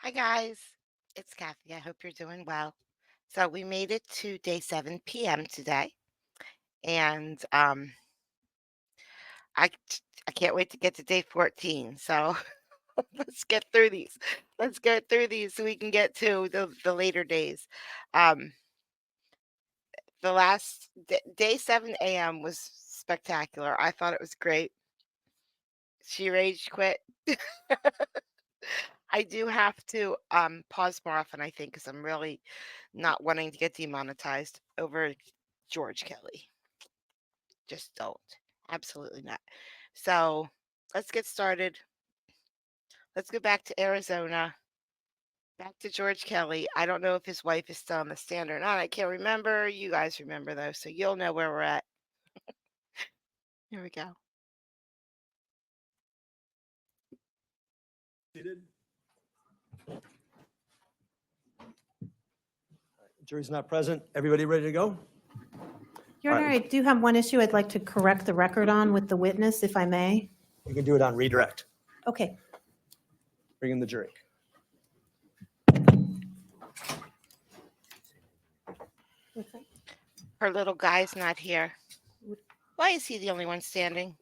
Hi guys, it's Kathy. I hope you're doing well. So we made it to day 7 p.m. today, and I I can't wait to get to day 14. So let's get through these. Let's get through these so we can get to the later days. Um, the last day 7 a.m. was spectacular. I thought it was great. She rage quit. I do have to pause more often, I think, because I'm really not wanting to get demonetized over George Kelly. Just don't. Absolutely not. So let's get started. Let's go back to Arizona. Back to George Kelly. I don't know if his wife is still on the stand or not. I can't remember. You guys remember though, so you'll know where we're at. Here we go. Seated. Jury's not present. Everybody ready to go? Your Honor, I do have one issue I'd like to correct the record on with the witness, if I may. You can do it on redirect. Okay. Bring in the jury. Her little guy's not here. Why is he the only one standing?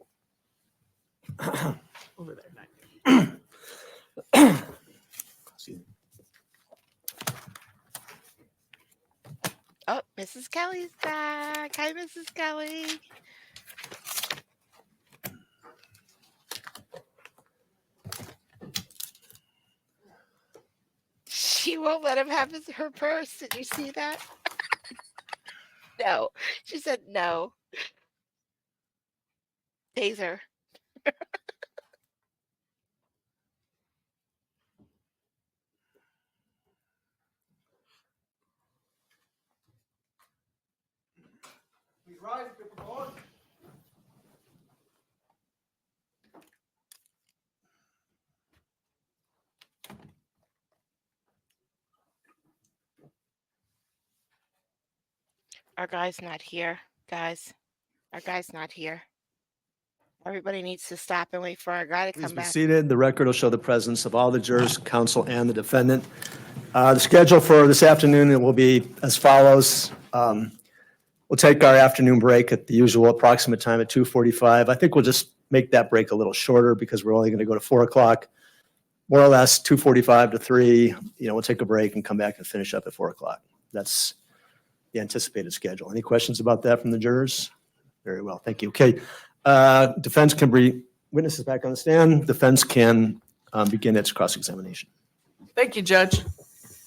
Over there. Excuse me. Oh, Mrs. Kelly's back. Hi, Mrs. Kelly. She won't let him have her purse. Did you see that? No. She said no. Taser. Please rise if you're proposed. Our guy's not here, guys. Our guy's not here. Everybody needs to stop and wait for our guy to Please come be back. seated. The record will show the presence of all the jurors, counsel, and the defendant. The schedule for this afternoon will be as follows. We'll take our afternoon break at the usual approximate time at 2:45. I think we'll just make that break a little shorter because we're only going to go to 4 o'clock. More or less 2:45 to 3. We'll take a break and come back and finish up at 4 o'clock. That's the anticipated schedule. Any questions about that from the jurors? Very well, thank you. Okay, defense can bring witnesses back on the stand. Defense can begin its cross-examination. Thank you, Judge.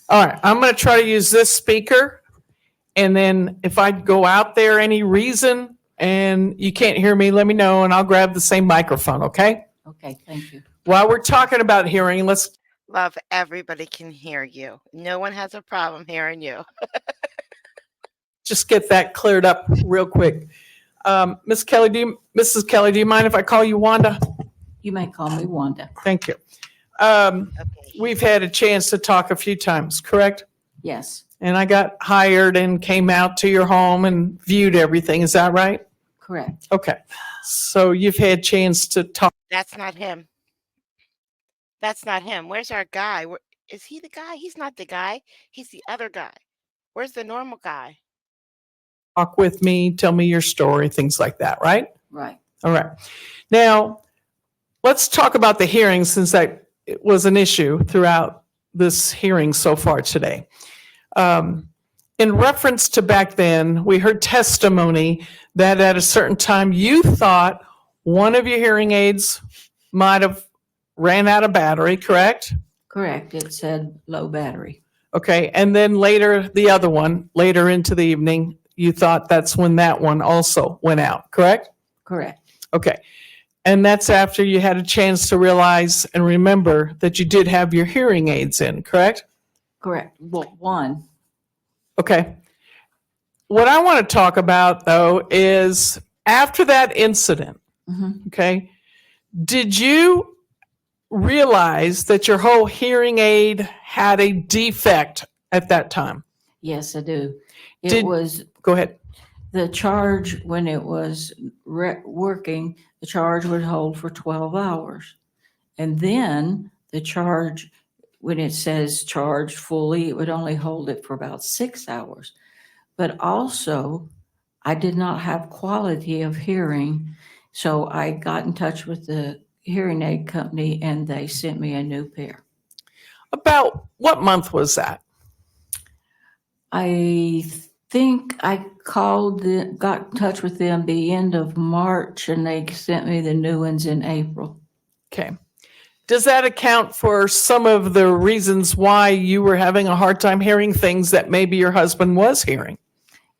All right, I'm going to try to use this speaker. And then if I go out there any reason and you can't hear me, let me know and I'll grab the same microphone, okay? Okay, thank you. While we're talking about hearing, let's Love, everybody can hear you. No one has a problem hearing you. just get that cleared up real quick. Mrs. Kelly, do you mind if I call you Wanda? You may call me Wanda. Thank you. Okay. We've had a chance to talk a few times, correct? Yes, And I got hired and came out to your home and viewed everything. Is that right? correct. Okay. So you've had chance to talk. That's not him. That's not him. Where's our guy? Is he the guy? He's not the guy. He's the other guy. Where's the normal guy? Talk with me, tell me your story, things like that, right? Right. All right. Now, let's talk about the hearing since that was an issue throughout this hearing so far today. In reference to back then, we heard testimony that at a certain time you thought one of your hearing aids might have ran out of battery, correct? Correct. It said low battery. Okay, and then later, the other one, later into the evening, you thought that's when that one also went out, correct? Correct. Okay. And that's after you had a chance to realize and remember that you did have your hearing aids in, correct? Correct. Well, one, Okay. What I want to talk about, though, is after that incident, okay, did you realize that your whole hearing aid had a defect at that time? yes, I do. It Did- was Go ahead. the charge when it was working, the charge would hold for 12 hours. And then the charge when it says charged fully, it would only hold it for about 6 hours. But also, I did not have quality of hearing, so I got in touch with the hearing aid company and they sent me a new pair. About what month was that? I think I got in touch with them the end of March and they sent me the new ones in April. Okay. Does that account for some of the reasons why you were having a hard time hearing things that maybe your husband was hearing?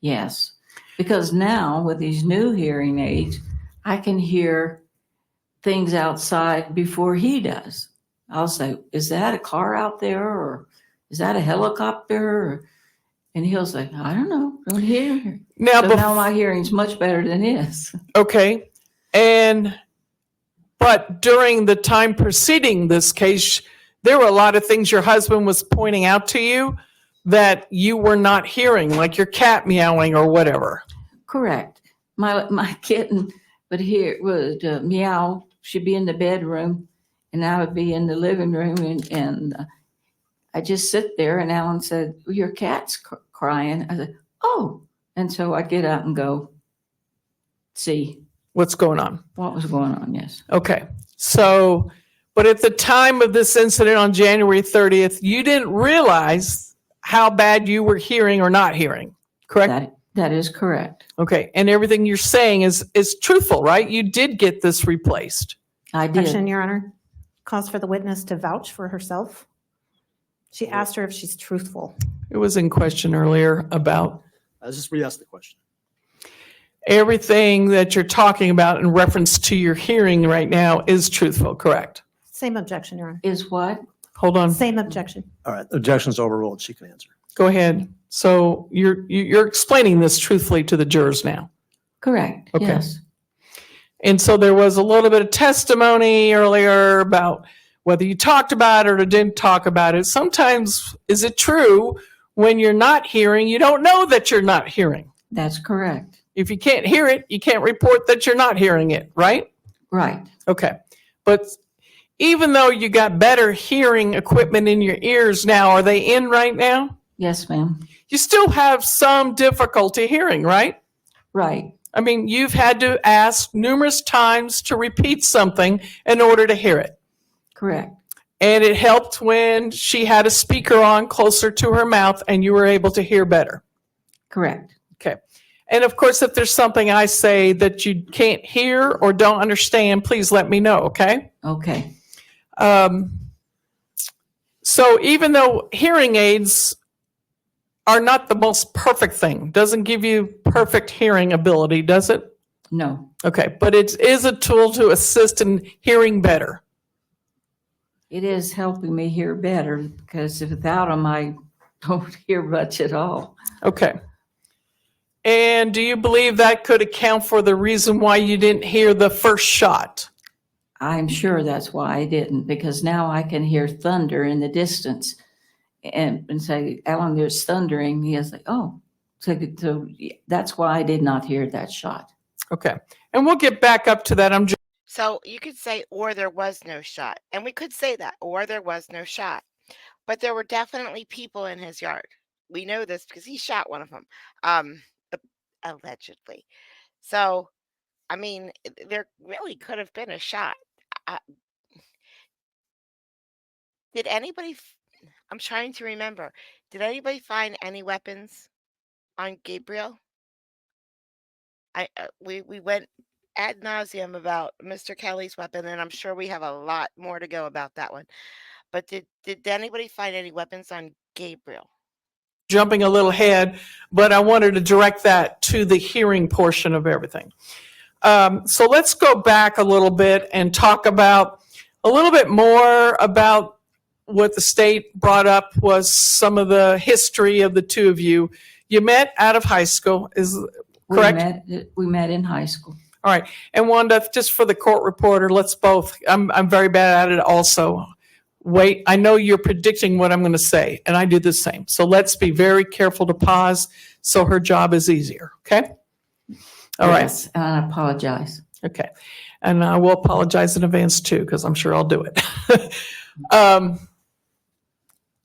Yes, because now with these new hearing aids, I can hear things outside before he does. I'll say, is that a car out there or is that a helicopter? And he'll say, I don't know, don't hear. Now, So now my hearing's much better than his. okay. But during the time preceding this case, there were a lot of things your husband was pointing out to you that you were not hearing, like your cat meowing or whatever. Correct. My kitten would meow. She'd be in the bedroom and I would be in the living room and I just sit there and Alan said, well, your cat's crying. I said, oh. And so I'd get up and go see What's going on? what was going on. Yes. Okay. So, but at the time of this incident on January 30th, you didn't realize how bad you were hearing or not hearing, correct? That is correct. Okay. And everything you're saying is truthful, right? You did get this replaced. I did. Objection, Your Honor. Calls for the witness to vouch for herself. She asked her if she's truthful. It was in question earlier about Let's just re-ask the question. everything that you're talking about in reference to your hearing right now is truthful, correct? Same objection, Your Honor. Is what? Hold on. Same objection. All right, objection's overruled. She can answer. Go ahead. So you're explaining this truthfully to the jurors now. Correct. Okay. Yes. And so there was a little bit of testimony earlier about whether you talked about it or didn't talk about it. Sometimes, is it true when you're not hearing, you don't know that you're not hearing? That's correct. If you can't hear it, you can't report that you're not hearing it, right? Right. Okay. But even though you got better hearing equipment in your ears now, are they in right now? Yes, ma'am. You still have some difficulty hearing, right? Right. I mean, you've had to ask numerous times to repeat something in order to hear it. Correct. And it helped when she had a speaker on closer to her mouth and you were able to hear better. Correct. Okay. And of course, if there's something I say that you can't hear or don't understand, please let me know, okay? Okay. So even though hearing aids are not the most perfect thing, doesn't give you perfect hearing ability, does it? No. Okay, but it is a tool to assist in hearing better. It is helping me hear better because without them, I don't hear much at all. Okay. And do you believe that could account for the reason why you didn't hear the first shot? I'm sure that's why I didn't, because now I can hear thunder in the distance and say, Alan, there's thundering. He is like, oh, so that's why I did not hear that shot. Okay. And we'll get back up to that. So you could say, or there was no shot. And we could say that, or there was no shot. But there were definitely people in his yard. We know this because he shot one of them, allegedly. So, I mean, there really could have been a shot. Did anybody, I'm trying to remember, did anybody find any weapons on Gabriel? We went ad nauseum about Mr. Kelly's weapon, and I'm sure we have a lot more to go about that one. But did anybody find any weapons on Gabriel? Jumping a little ahead, but I wanted to direct that to the hearing portion of everything. So let's go back a little bit and talk about a little bit more about what the state brought up was some of the history of the two of you. You met out of high school, is correct? We met in high school. All right. And Wanda, just for the court reporter, let's both, I'm very bad at it also. Wait, I know you're predicting what I'm going to say, and I do the same. So let's be very careful to pause so her job is easier, okay? All right. Yes, and I apologize. Okay. And I will apologize in advance too, because I'm sure I'll do it.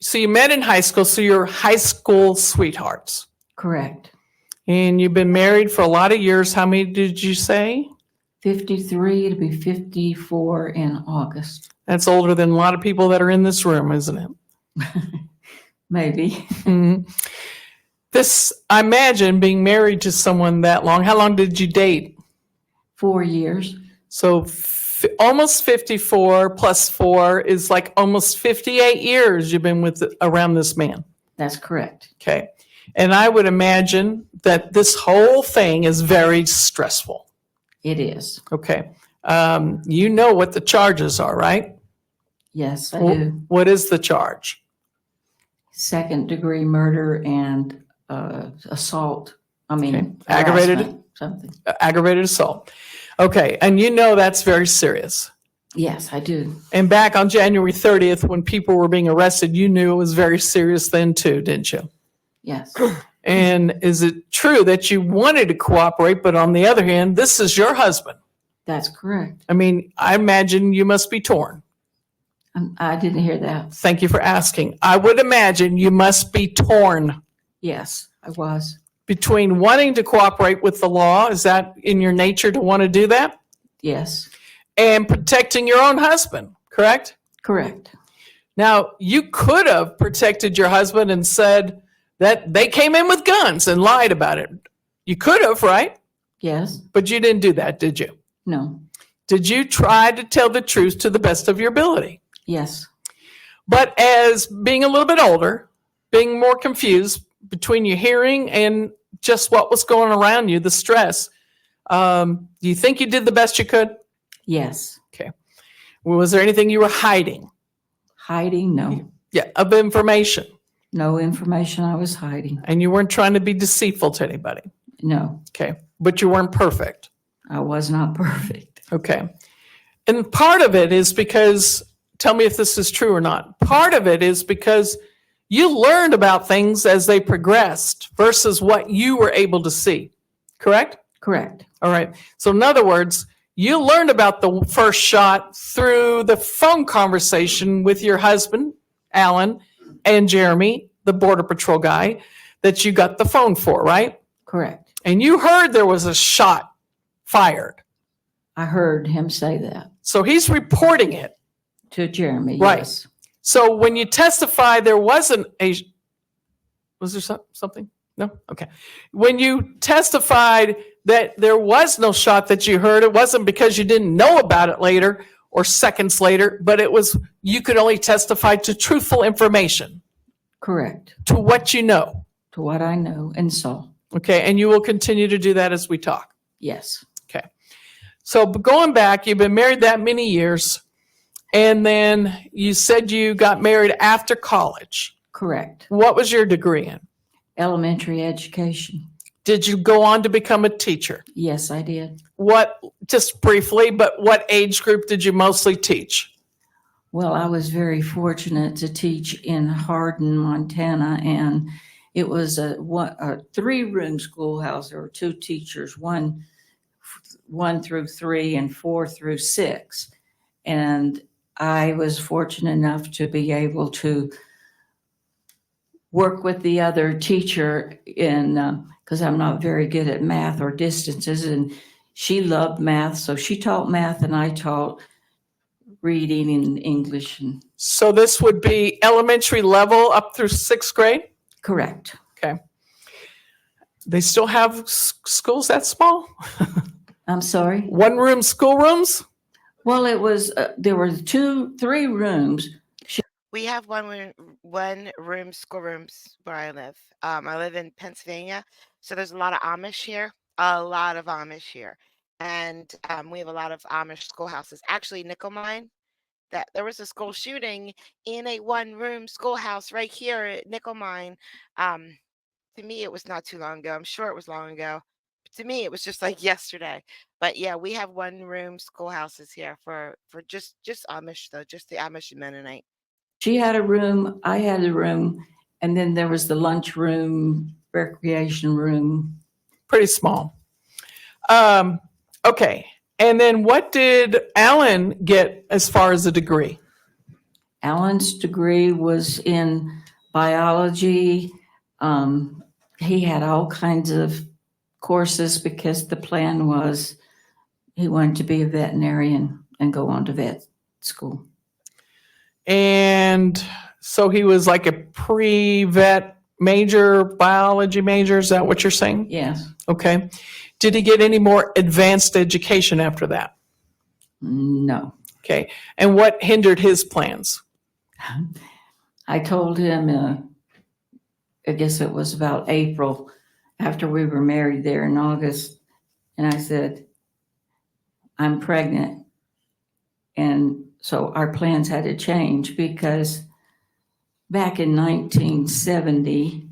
So you met in high school, so you're high school sweethearts. Correct. And you've been married for a lot of years. How many did you say? 53 to be 54 in August. That's older than a lot of people that are in this room, isn't it? Maybe. Mhm. This, I imagine, being married to someone that long, how long did you date? 4 years. So almost 54 plus 4 is like almost 58 years you've been with around this man. That's correct. Okay. And I would imagine that this whole thing is very stressful. It is. Okay. You know what the charges are, right? Yes, I do. What is the charge? Second-degree murder and assault. I mean, Okay. Aggravated- harassment, something. Aggravated assault. Okay. And you know that's very serious. Yes, I do. And back on January 30th, when people were being arrested, you knew it was very serious then too, didn't you? Yes. And is it true that you wanted to cooperate, but on the other hand, this is your husband? That's correct. I mean, I imagine you must be torn. I didn't hear that. Thank you for asking. I would imagine you must be torn Yes, I was. between wanting to cooperate with the law, is that in your nature to want to do that? Yes, And protecting your own husband, correct? correct. Now, you could have protected your husband and said that they came in with guns and lied about it. You could have, right? Yes, But you didn't do that, did you? no, Did you try to tell the truth to the best of your ability? yes, But as being a little bit older, being more confused between your hearing and just what was going around you, the stress, do you think you did the best you could? yes. Was there anything you were hiding? Hiding? No. Yeah, of information. No information I was hiding. And you weren't trying to be deceitful to anybody. No, Okay. But you weren't perfect. I was not perfect. Okay. And part of it is because, tell me if this is true or not. Part of it is because you learned about things as they progressed versus what you were able to see. Correct? Correct. All right. So in other words, you learned about the first shot through the phone conversation with your husband, Alan, and Jeremy, the Border Patrol guy that you got the phone for, right? Correct. And you heard there was a shot fired. I heard him say that So he's reporting it. to Jeremy. Right. Yes. So when you testified, there wasn't a, was there something? No? Okay. When you testified that there was no shot that you heard, it wasn't because you didn't know about it later or seconds later, but it was, you could only testify to truthful information, Correct. to what you know. To what I know and saw. Okay. And you will continue to do that as we talk. Yes. Okay. So but going back, you've been married that many years. And then you said you got married after college. Correct. What was your degree in? Elementary education. Did you go on to become a teacher? Yes, I did. What, just briefly, but what age group did you mostly teach? Well, I was very fortunate to teach in Hardin, Montana, and it was a 3-room schoolhouse. There were 2 teachers, one through 3 and 4 through 6. And I was fortunate enough to be able to work with the other teacher in, because I'm not very good at math or distances, and she loved math, so she taught math and I taught reading and English. And So this would be elementary level up through 6th grade? correct. Okay. They still have schools that small? I'm sorry. 1-room schoolrooms? Well, it was, there were 3 rooms. We have one room schoolrooms where I live. I live in Pennsylvania, so there's a lot of Amish here. And we have a lot of Amish schoolhouses. Actually, Nickel Mine, that there was a school shooting in a 1-room schoolhouse right here at Nickel Mine. To me, it was not too long ago. I'm sure it was long ago. To me, it was just like yesterday. But yeah, we have 1-room schoolhouses here for just Amish though, just the Amish and Mennonite. She had a room, I had a room, and then there was the lunch room, recreation room. Pretty small. Okay. And then what did Alan get as far as a degree? Alan's degree was in biology. He had all kinds of courses because the plan was he wanted to be a veterinarian and go on to vet school. And so he was like a pre-vet major, biology major, is that what you're saying? Yes. Okay. Did he get any more advanced education after that? No. Okay. And what hindered his plans? I told him, I guess it was about April after we were married there in August. And I said, I'm pregnant. And so our plans had to change because back in 1970,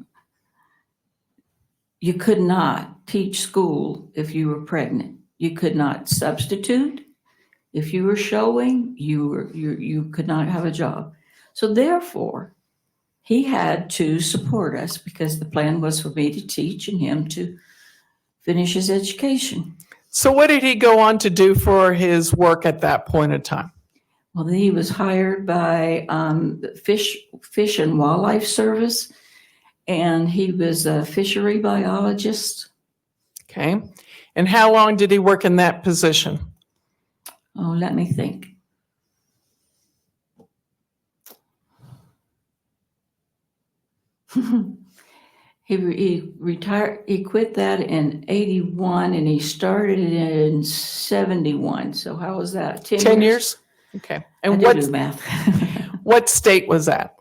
you could not teach school if you were pregnant. You could not substitute. If you were showing, you could not have a job. So therefore, he had to support us because the plan was for me to teach and him to finish his education. So what did he go on to do for his work at that point in time? Well, he was hired by the Fish and Wildlife Service, and he was a fishery biologist. Okay. And how long did he work in that position? Oh, let me think. He retired. He quit that in 81, and he started in 71. So how was that? 10 years? Okay. And I did do math. what state was that?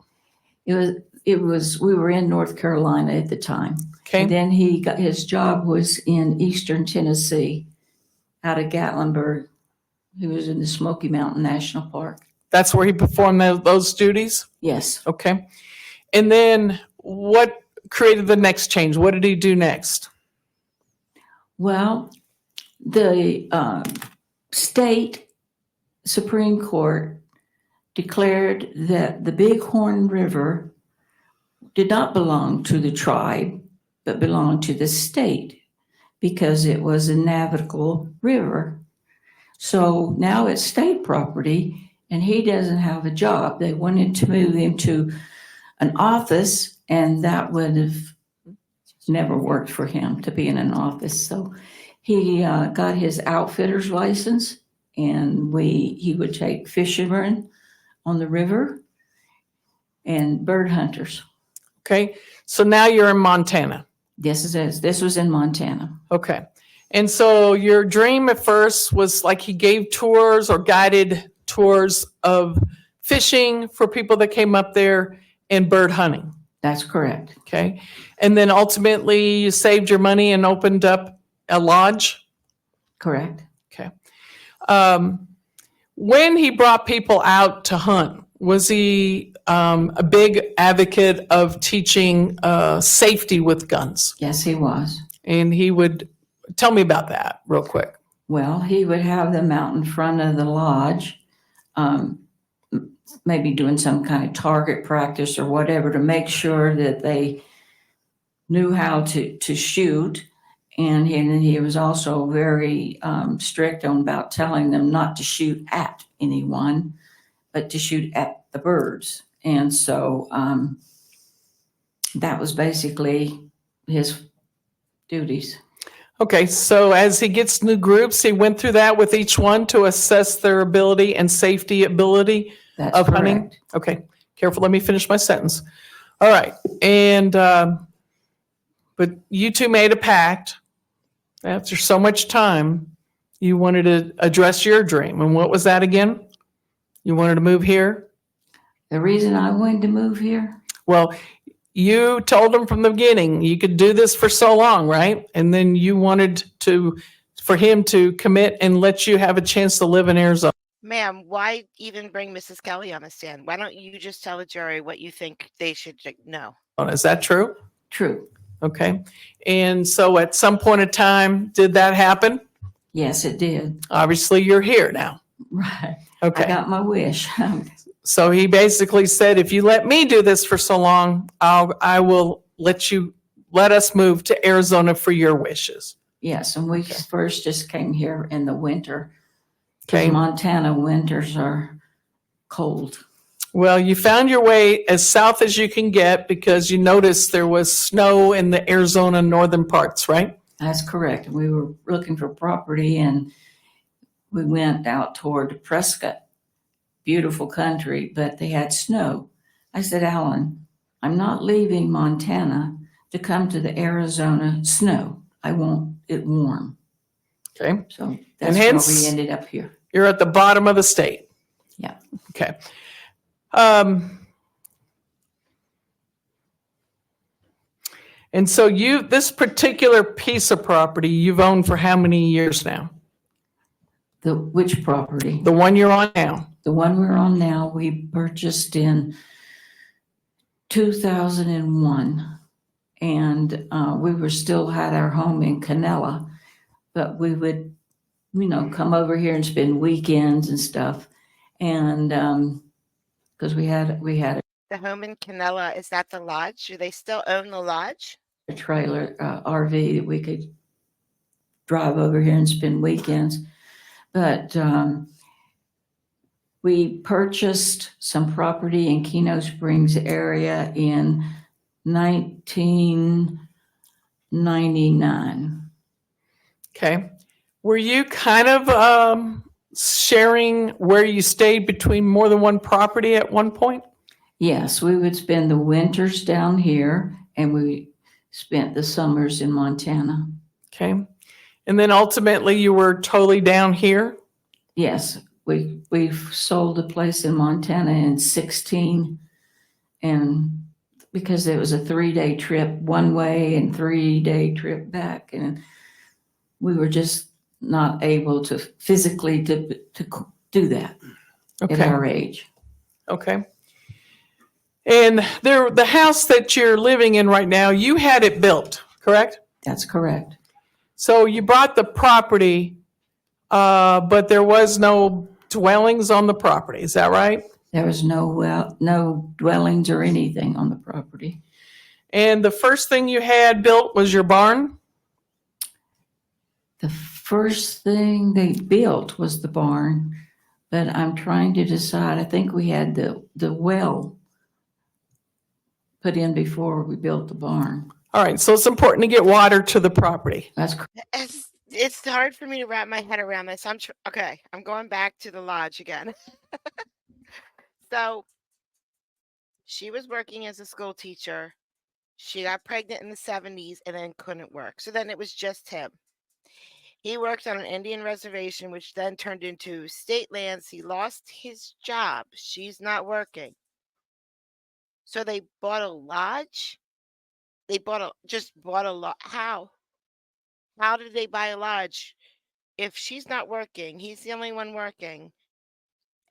It was. We were in North Carolina at the time. Okay. And then he got his job was in Eastern Tennessee, out of Gatlinburg. He was in the Smoky Mountain National Park. That's where he performed those duties? Yes. Okay. And then what created the next change? What did he do next? Well, the state Supreme Court declared that the Bighorn River did not belong to the tribe, but belonged to the state because it was a navigable river. So now it's state property and he doesn't have a job. They wanted to move him to an office, and that would have never worked for him to be in an office. So he got his outfitter's license, and he would take fishermen on the river and bird hunters. Okay. So now you're in Montana. This was in Montana. Okay. And so your dream at first was like he gave tours or guided tours of fishing for people that came up there and bird hunting. That's correct. Okay. And then ultimately you saved your money and opened up a lodge. Correct. Okay. When he brought people out to hunt, was he a big advocate of teaching safety with guns? Yes, he was. And he would tell me about that real quick. Well, he would have them out in front of the lodge, maybe doing some kind of target practice or whatever to make sure that they knew how to shoot. And he was also very strict on about telling them not to shoot at anyone, but to shoot at the birds. And so that was basically his duties. Okay, so as he gets new groups, he went through that with each one to assess their ability and safety ability That's of hunting? correct. Okay, careful, let me finish my sentence. All right, and, but you two made a pact. After so much time, you wanted to address your dream. And what was that again? You wanted to move here? The reason I wanted to move here, Well, you told him from the beginning you could do this for so long, right? And then you wanted for him to commit and let you have a chance to live in Arizona. Ma'am, why even bring Mrs. Kelly on the stand? Why don't you just tell the jury what you think they should know? Is that true? true. Okay. And so at some point in time, did that happen? Yes, it did. Obviously, you're here now. Right. I Okay. got my wish. So he basically said, if you let me do this for so long, I will let us move to Arizona for your wishes. Yes, and we first just came here in the winter. 'Cause Okay. Montana winters are cold. Well, you found your way as south as you can get because you noticed there was snow in the Arizona northern parts, right? That's correct. We were looking for property and we went out toward Prescott, beautiful country, but they had snow. I said, Alan, I'm not leaving Montana to come to the Arizona snow. I want it warm. Okay. So that's why hence- we ended up here. You're at the bottom of the state. Yeah. Okay. And so this particular piece of property you've owned for how many years now? Which property? The one you're on now? The one we're on now, we purchased in 2001. And we were still had our home in Canella, but we would, come over here and spend weekends and stuff. And because we had The home in Canella, is that the lodge? Do they still own the lodge? a trailer, RV that we could drive over here and spend weekends. But we purchased some property in Keno Springs area in 1999. Okay. Were you kind of sharing where you stayed between more than one property at one point? Yes, we would spend the winters down here and we spent the summers in Montana. Okay. And then ultimately you were totally down here? Yes, we sold a place in Montana in 16, and because it was a 3-day trip one way and 3-day trip back, and we were just not able to physically to do that at Okay. our age. Okay. And the house that you're living in right now, you had it built, correct? That's correct. So you bought the property, but there was no dwellings on the property. Is that right? There was no dwellings or anything on the property. And the first thing you had built was your barn? The first thing they built was the barn, but I'm trying to decide. I think we had the well put in before we built the barn. All right. So it's important to get water to the property. That's It's hard for me to wrap my head around this. Okay, I'm going back to the lodge again. So she was working as a school teacher. She got pregnant in the 70s and then couldn't work. So then it was just him. He worked on an Indian reservation, which then turned into state lands. He lost his job. She's not working. So they bought a lodge. They just bought a lot. How? How did they buy a lodge? If she's not working, he's the only one working.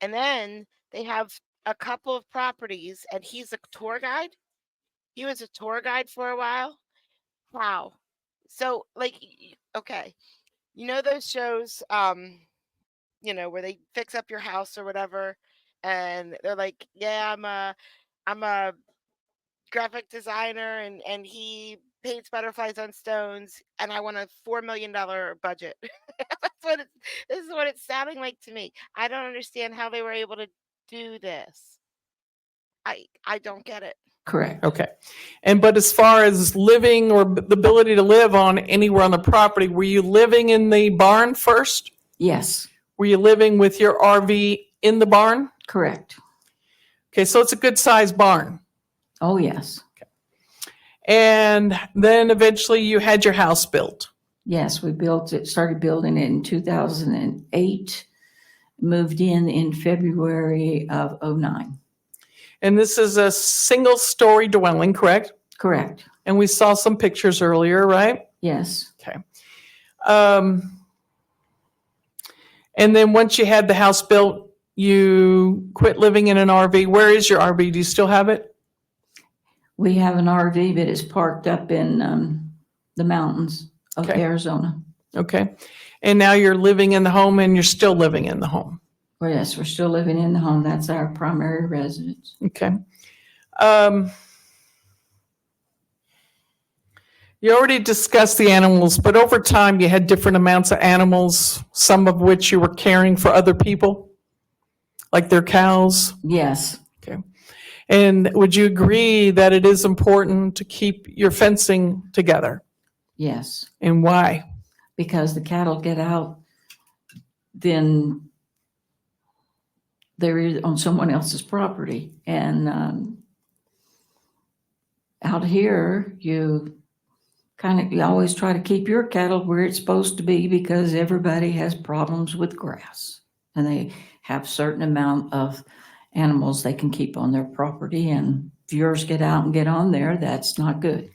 And then they have a couple of properties and he's a tour guide. He was a tour guide for a while. Wow. So okay. You know those shows where they fix up your house or whatever and they're like, "Yeah, I'm a graphic designer and he paints butterflies on stones and I want a $4 million budget." This is what it's sounding like to me. I don't understand how they were able to do this. I don't get it. correct. Okay. But as far as living or the ability to live on anywhere on the property, were you living in the barn first? Yes, Were you living with your RV in the barn? correct. Okay, so it's a good sized barn. Oh, yes. And then eventually you had your house built. Yes, we started building it in 2008, moved in February of 09. And this is a single story dwelling, correct? Correct. And we saw some pictures earlier, right? Yes. Okay. And then once you had the house built, you quit living in an RV. Where is your RV? Do you still have it? We have an RV that is parked up in the mountains of Okay. Arizona. Okay. And now you're living in the home and you're still living in the home. Well, yes, we're still living in the home. That's our primary residence. Okay. You already discussed the animals, but over time you had different amounts of animals, some of which you were caring for other people, like their cows. Yes. Okay. And would you agree that it is important to keep your fencing together? Yes, And why? because the cattle get out, then they're on someone else's property. And out here, you always try to keep your cattle where it's supposed to be because everybody has problems with grass. And they have certain amount of animals they can keep on their property. And if yours get out and get on there, that's not good.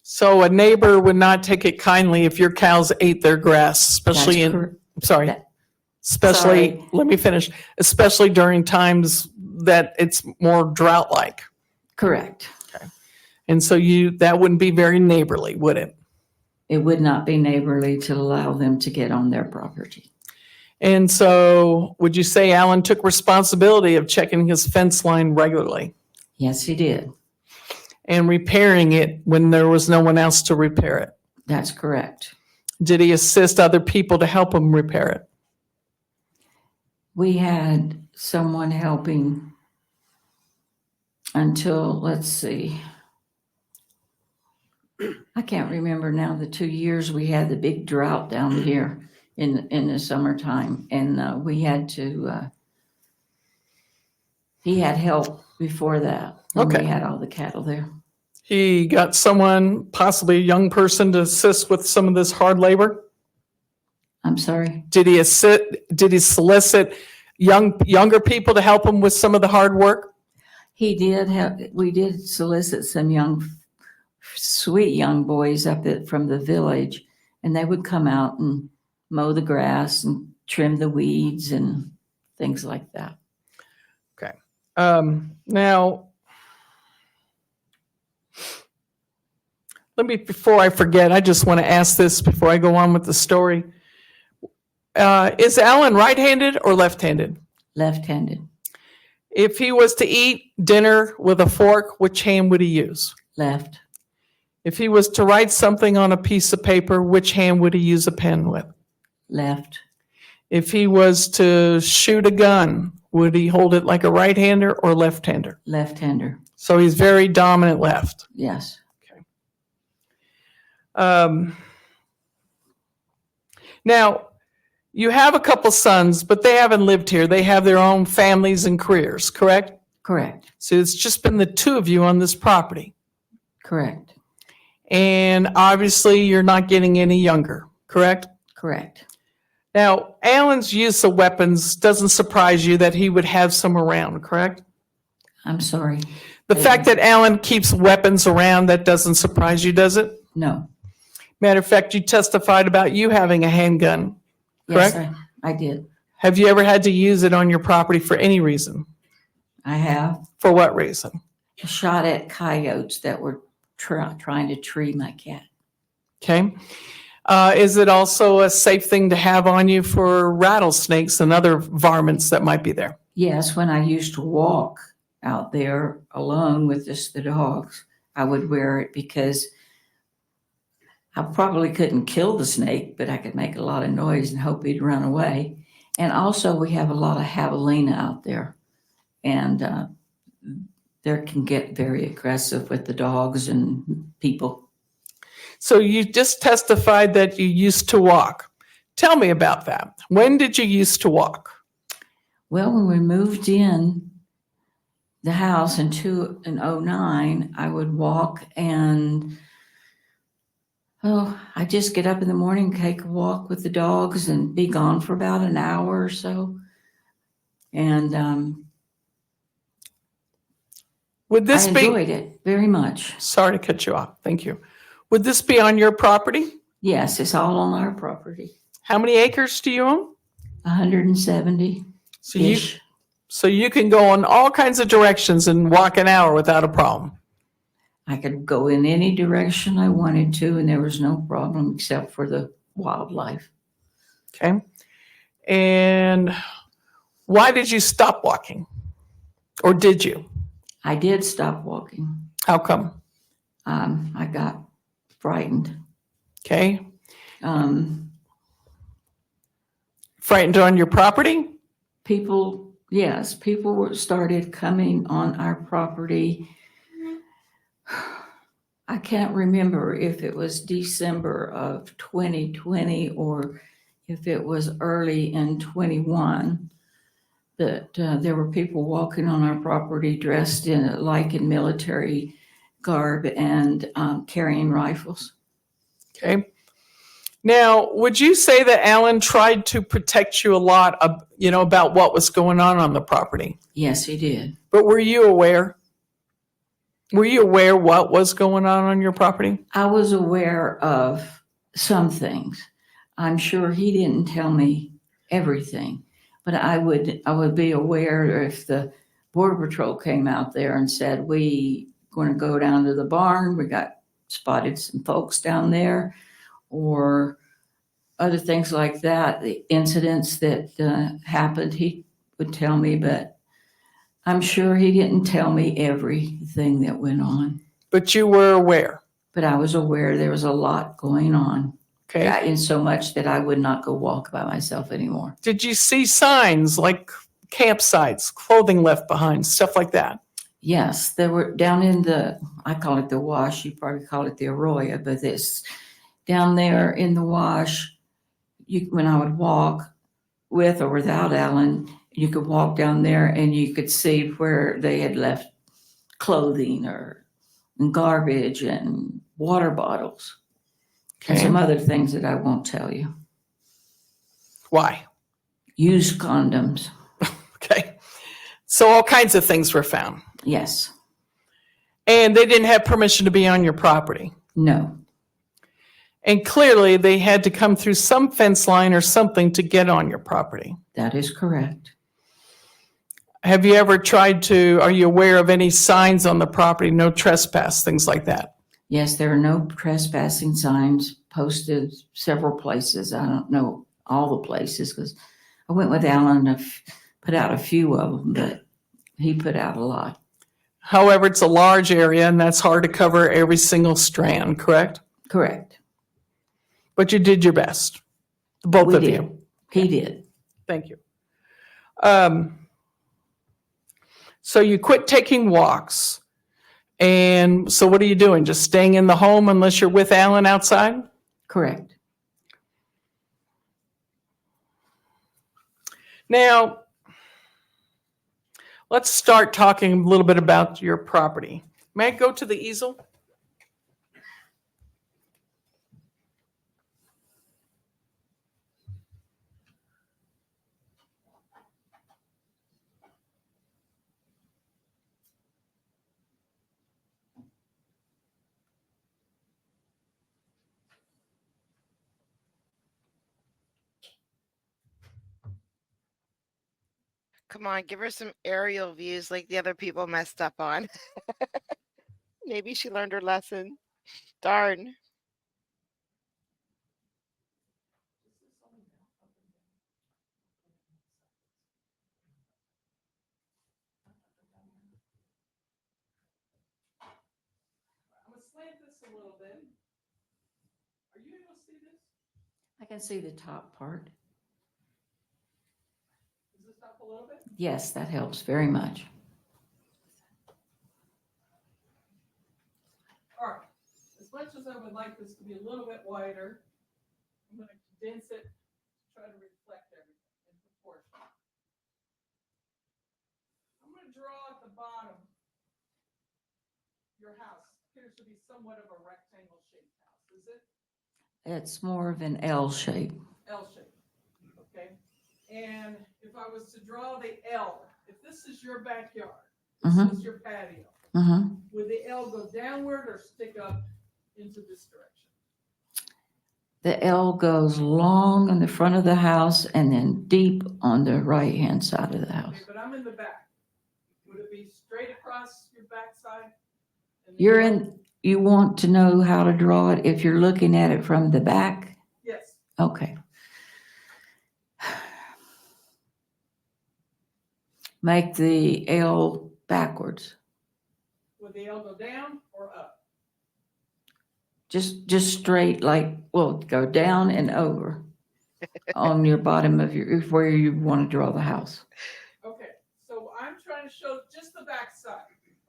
So a neighbor would not take it kindly if your cows ate their grass, especially That's in, cor- sorry, that- especially, sorry. let me finish, especially during times that it's more drought-like. Correct. And so that wouldn't be very neighborly, would it? It would not be neighborly to allow them to get on their property. And so would you say Alan took responsibility of checking his fence line regularly Yes, he did. and repairing it when there was no one else to repair it? That's correct. Did he assist other people to help him repair it? We had someone helping until, let's see, I can't remember now, the 2 years we had the big drought down here in the summertime. And we had to, he had help before that. When Okay. we had all the cattle there. He got someone, possibly a young person, to assist with some of this hard labor? I'm sorry. Did he solicit younger people to help him with some of the hard work? We did solicit some sweet young boys from the village, and they would come out and mow the grass and trim the weeds and things like that. Now, before I forget, I just want to ask this before I go on with the story. Is Alan right-handed or left-handed? Left-handed, If he was to eat dinner with a fork, which hand would he use? left, If he was to write something on a piece of paper, which hand would he use a pen with? left, If he was to shoot a gun, would he hold it like a right-hander or left-hander? left-hander, So he's very dominant left. yes. Now, you have a couple sons, but they haven't lived here. They have their own families and careers, correct? Correct, So it's just been the two of you on this property. correct, And obviously, you're not getting any younger, correct? correct. Now, Alan's use of weapons doesn't surprise you that he would have some around, correct? I'm sorry. The fact that Alan keeps weapons around, that doesn't surprise you, does it? No. Matter of fact, you testified about you having a handgun. Yes, Correct? I did. Have you ever had to use it on your property for any reason? I have For what reason? shot at coyotes that were trying to tree my cat. Okay. Is it also a safe thing to have on you for rattlesnakes and other varmints that might be there? Yes, when I used to walk out there alone with just the dogs, I would wear it because I probably couldn't kill the snake, but I could make a lot of noise and hope he'd run away. And also we have a lot of javelina out there, and they can get very aggressive with the dogs and people. So you just testified that you used to walk. Tell me about that. When did you used to walk? Well, when we moved in the house in 2009, I would walk, and I just get up in the morning, take a walk with the dogs, and be gone for about an hour or so. And Would I this be, enjoyed it very much. sorry to cut you off. Thank you. Would this be on your property? Yes, it's all on our property. How many acres do you own? 170-ish. So you can go in all kinds of directions and walk an hour without a problem. I could go in any direction I wanted to, and there was no problem except for the wildlife. Okay. And why did you stop walking? Or did you? I did stop walking. How come? I got frightened. Okay. Um, Frightened on your property? people Yes, started coming on our property. I can't remember if it was December of 2020 or if it was early in 21. That there were people walking on our property dressed in military garb and carrying rifles. Okay. Now, would you say that Alan tried to protect you a lot, about what was going on the property? Yes, he did. But were you aware? Were you aware what was going on your property? I was aware of some things. I'm sure he didn't tell me everything, but I would be aware if the Border Patrol came out there and said, we going to go down to the barn. We got spotted some folks down there, or other things like that. The incidents that happened, he would tell me, but I'm sure he didn't tell me everything that went on. But you were aware. But I was aware there was a lot going on. Okay. In so much that I would not go walk by myself anymore. Did you see signs like campsites, clothing left behind, stuff like that? Yes, there were down in I call it the wash, you probably call it the arroyo, but this down there in the wash, when I would walk with or without Alan, you could walk down there and you could see where they had left clothing and garbage and water bottles. And Okay. some other things that I won't tell you. Why? Used condoms. Okay. So all kinds of things were found. Yes. And they didn't have permission to be on your property. No. And clearly they had to come through some fence line or something to get on your property. That is correct. Have you ever are you aware of any signs on the property, no trespass, things like that? Yes, there are no trespassing signs posted several places. I don't know all the places because I went with Alan to put out a few of them, but he put out a lot. However, it's a large area and that's hard to cover every single strand, correct? Correct. But you did your best, both We of did. you. He did. Thank you. So you quit taking walks. And so what are you doing? Just staying in the home unless you're with Alan outside? Correct. Now, let's start talking a little bit about your property. May I go to the easel? Come on, give her some aerial views like the other people messed up on. Maybe she learned her lesson. Darn. I'm going to slant this a little bit. Are you able to see this? I can see the top part. Is this up a little bit? Yes, that helps very much. All right. As much as I would like this to be a little bit wider, I'm going to condense it, try to reflect everything in proportion. I'm going to draw at the bottom. Your house appears to be somewhat of a rectangle shaped house, is it? It's more of an L shape. L shape, okay? And if I was to draw the L, if this is your backyard, this is your patio, Mm-hmm. would the L go downward or stick up into this direction? The L goes long on the front of the house and then deep on the right-hand side of the house. Okay, but I'm in the back. Would it be straight across your backside? You want to know how to draw it if you're looking at it from the back? Yes. Okay. Make the L backwards. Would the L go down or up? Just straight, go down and over on your bottom of where you want to draw the house. Okay, to show just the back side,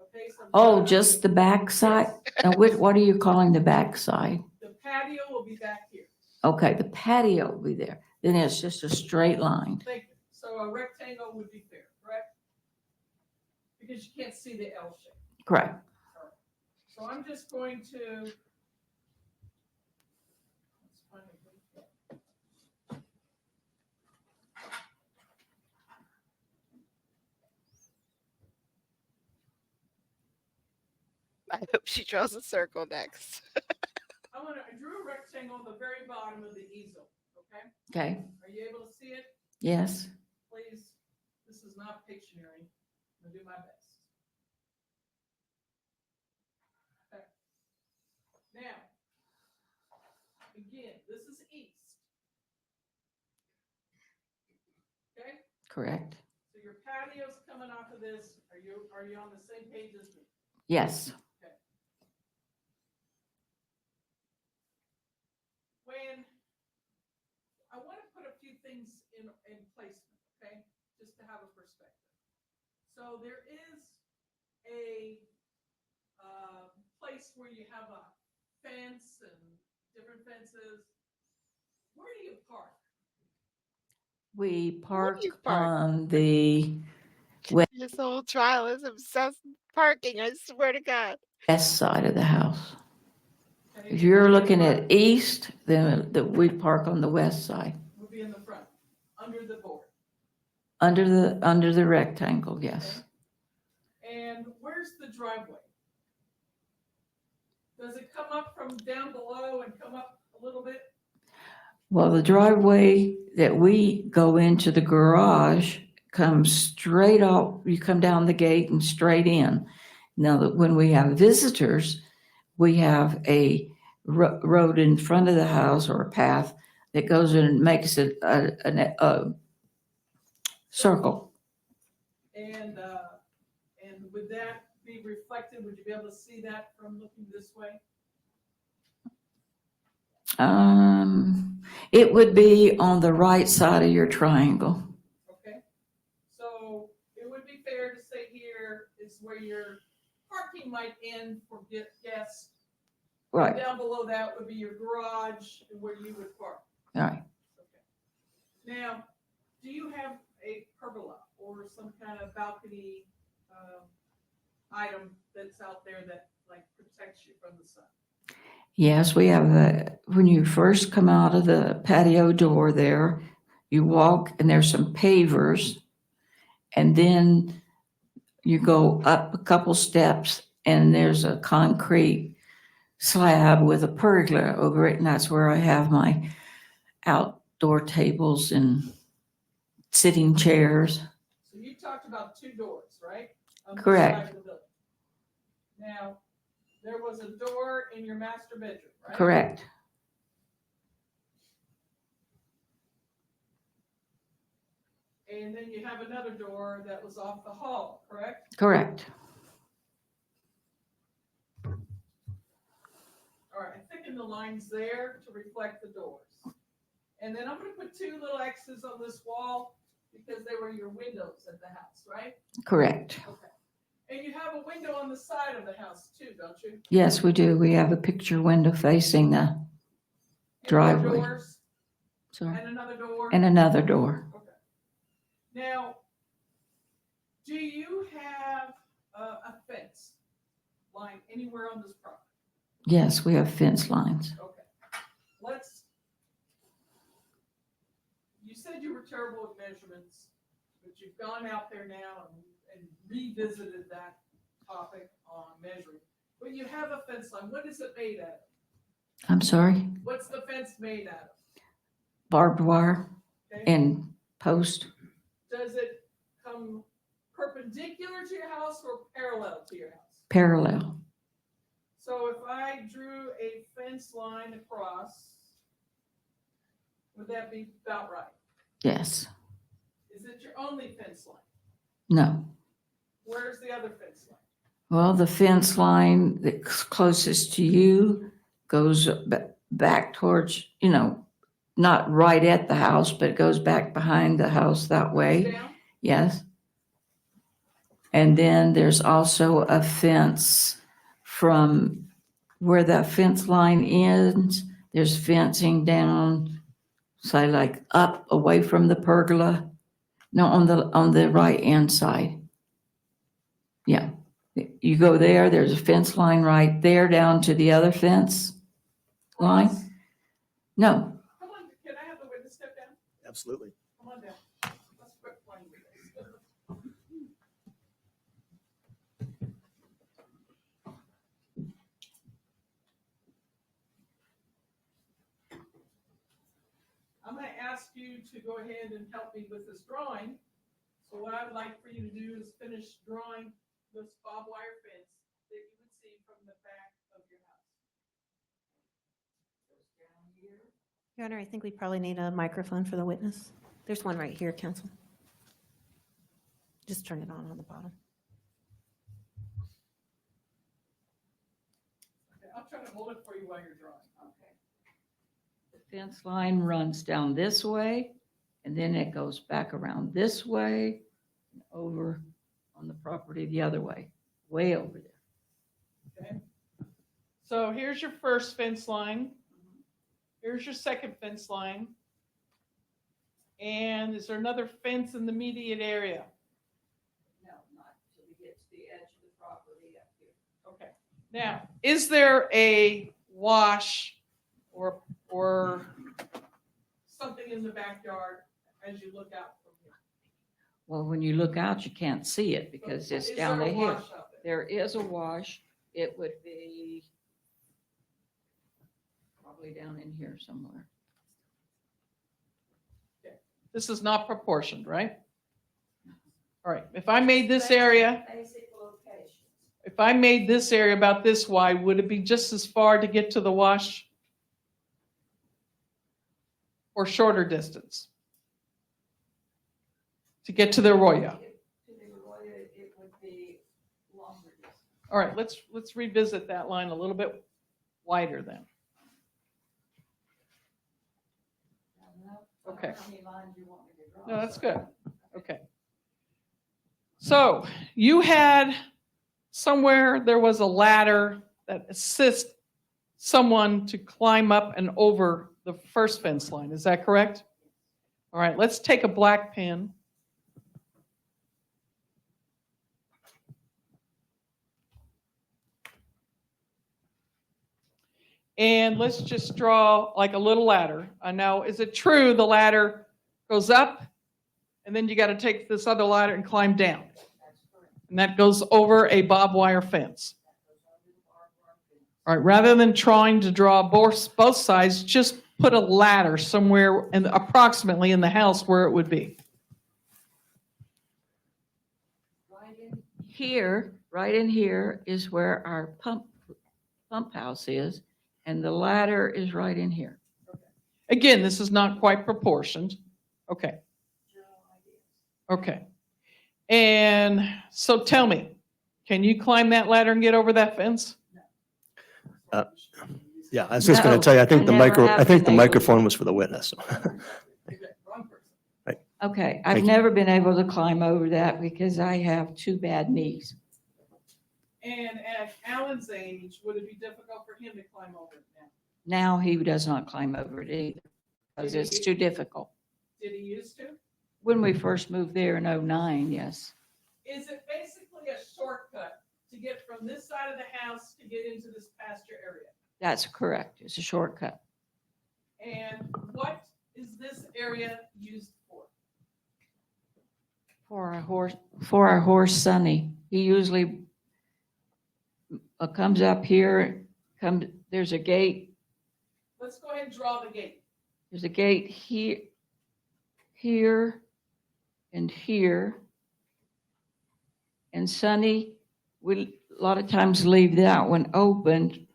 okay? So Oh, just the back side? Now, what are you calling the back side? the patio will be back here. Okay, the patio will be there. Then it's just a straight line. Thank you. So a rectangle would be fair, correct? Because you can't see the L shape. Correct. All right. So I'm just going to. Let's find a good- I hope she draws a circle next. I drew a rectangle on the very bottom of the easel, okay? Okay, Are you able to see it? yes. Please, this is not Pictionary. I'm gonna do my best. Okay. Now, again, this is east. Okay, Correct. so your patio's coming off of this. Are you on the same page as me? Yes. When I want to put a few things in placement, okay, just to have a perspective. So there is a place where you have a fence and different fences. Where do you park? We park you park? on the This whole trial is obsessed with parking. I swear to God. west side of the house. Okay, If you're where do you looking park? at east, then we park on the west side, Would be in the front, under the board. under the rectangle, yes. And where's the driveway? Does it come up from down below and come up a little bit? Well, the driveway that we go into the garage comes straight up. You come down the gate and straight in. Now, that when we have visitors, we have a road in front of the house or a path that goes in and makes it a circle. And would that be reflected? Would you be able to see that from looking this way? It would be on the right side of your triangle. Okay, so it would be fair to say here is where your parking might end for guests. Right, Down below that would be your garage and where you would park. all right. Okay. Now, do you have a pergola or some kind of balcony item that's out there that like protects you from the sun? Yes, we have when you first come out of the patio door there, you walk and there's some pavers. And then you go up a couple steps and there's a concrete slab with a pergola over it. And that's where I have my outdoor tables and sitting chairs. So you talked about two doors, right? On this Correct. side of the building. Now, there was a door in your master bedroom, right? Correct. And then you have another door that was off the hall, correct? Correct. All right, I thicken the lines there to reflect the doors. And then I'm gonna put two little X's on this wall because they were your windows at the house, right? Correct. Okay. And you have a window on the side of the house too, don't you? Yes, we do. We have a picture window facing the And more driveway. doors sorry, and another door. and another door. Okay. Now, do you have a fence line anywhere on this property? Yes, we have fence lines. Okay. You said you were terrible at measurements, but you've gone out there now and revisited that topic on measuring. But you have a fence line. What is it made out of? I'm sorry, What's the fence made out of? barbed wire Okay. and post. Does it come perpendicular to your house or parallel to your house? Parallel. So if I drew a fence line across, would that be about right? Yes. Is it your only fence line? No. Where's the other fence line? Well, the fence line that's closest to you goes back towards, not right at the house, but it goes back behind the house that way. Down? Yes. And then there's also a fence from where that fence line ends. There's fencing down, say like up away from the pergola. No, on the right hand side. Yeah. You go there, there's a fence line right there down to the other fence line. No, Come on, can I have the witness step down? Absolutely. Come on down. Let's quit playing with this. I'm going to ask you to go ahead and help me with this drawing. So what I would like for you to do is finish drawing this barbed wire fence that you would see from the back of your house. Your Honor, I think we probably need a microphone for the witness. There's one right here, counsel. Just turn it on the bottom. Okay, I'll try to hold it for you while you're drawing. okay. The fence line runs down this way, and then it goes back around this way, and over on the property the other way, way over there. Okay. So here's your first fence line. Here's your second fence line. And is there another fence in the immediate area? No, not until we get to the edge of the property up here. Okay. Now, is there a wash or something in the backyard as you look out from here? Well, when you look out, you can't see it because it's Is down there the a hill. wash out there? There is a wash. It would be probably down in here somewhere. This is not proportioned, right? All right, if I made this area, Basic locations. if I made this area about this wide, would it be just as far to get to the wash? Or shorter distance? To get to the arroyo? To the arroyo, it would be longer distance. All right, let's revisit that line a little bit wider then. Okay. How many lines you want me to draw? No, that's good. Okay. So you had somewhere there was a ladder that assists someone to climb up and over the first fence line. Is that correct? All right, let's take a black pen. And let's just draw like a little ladder. Now, is it true the ladder goes up and then you got to take this other ladder and climb down? And that goes over a barbed wire fence. All right, rather than trying to draw both sides, just put a ladder somewhere approximately in the house where it would be. Right in here is where our pump house is, and the ladder is right in here. Again, this is not quite proportioned. Okay. Okay. And so tell me, can you climb that ladder and get over that fence? Yeah, I was just going No, to tell you, I think I the never have been able to. microphone was for the witness. Okay, I've Thank you. never been able to climb over that because I have two bad knees. And at Alan's age, would it be difficult for him to climb over it now? Now he does not climb over it either because it's too difficult. Did he used to? When we first moved there in '09, yes. Is it basically a shortcut to get from this side of the house to get into this pasture area? That's correct. It's a shortcut. And what is this area used for? For our horse Sonny. He usually comes up here, there's a gate. Let's go ahead and draw the gate. There's a gate here, and here. And Sonny, we a lot of times leave that one open,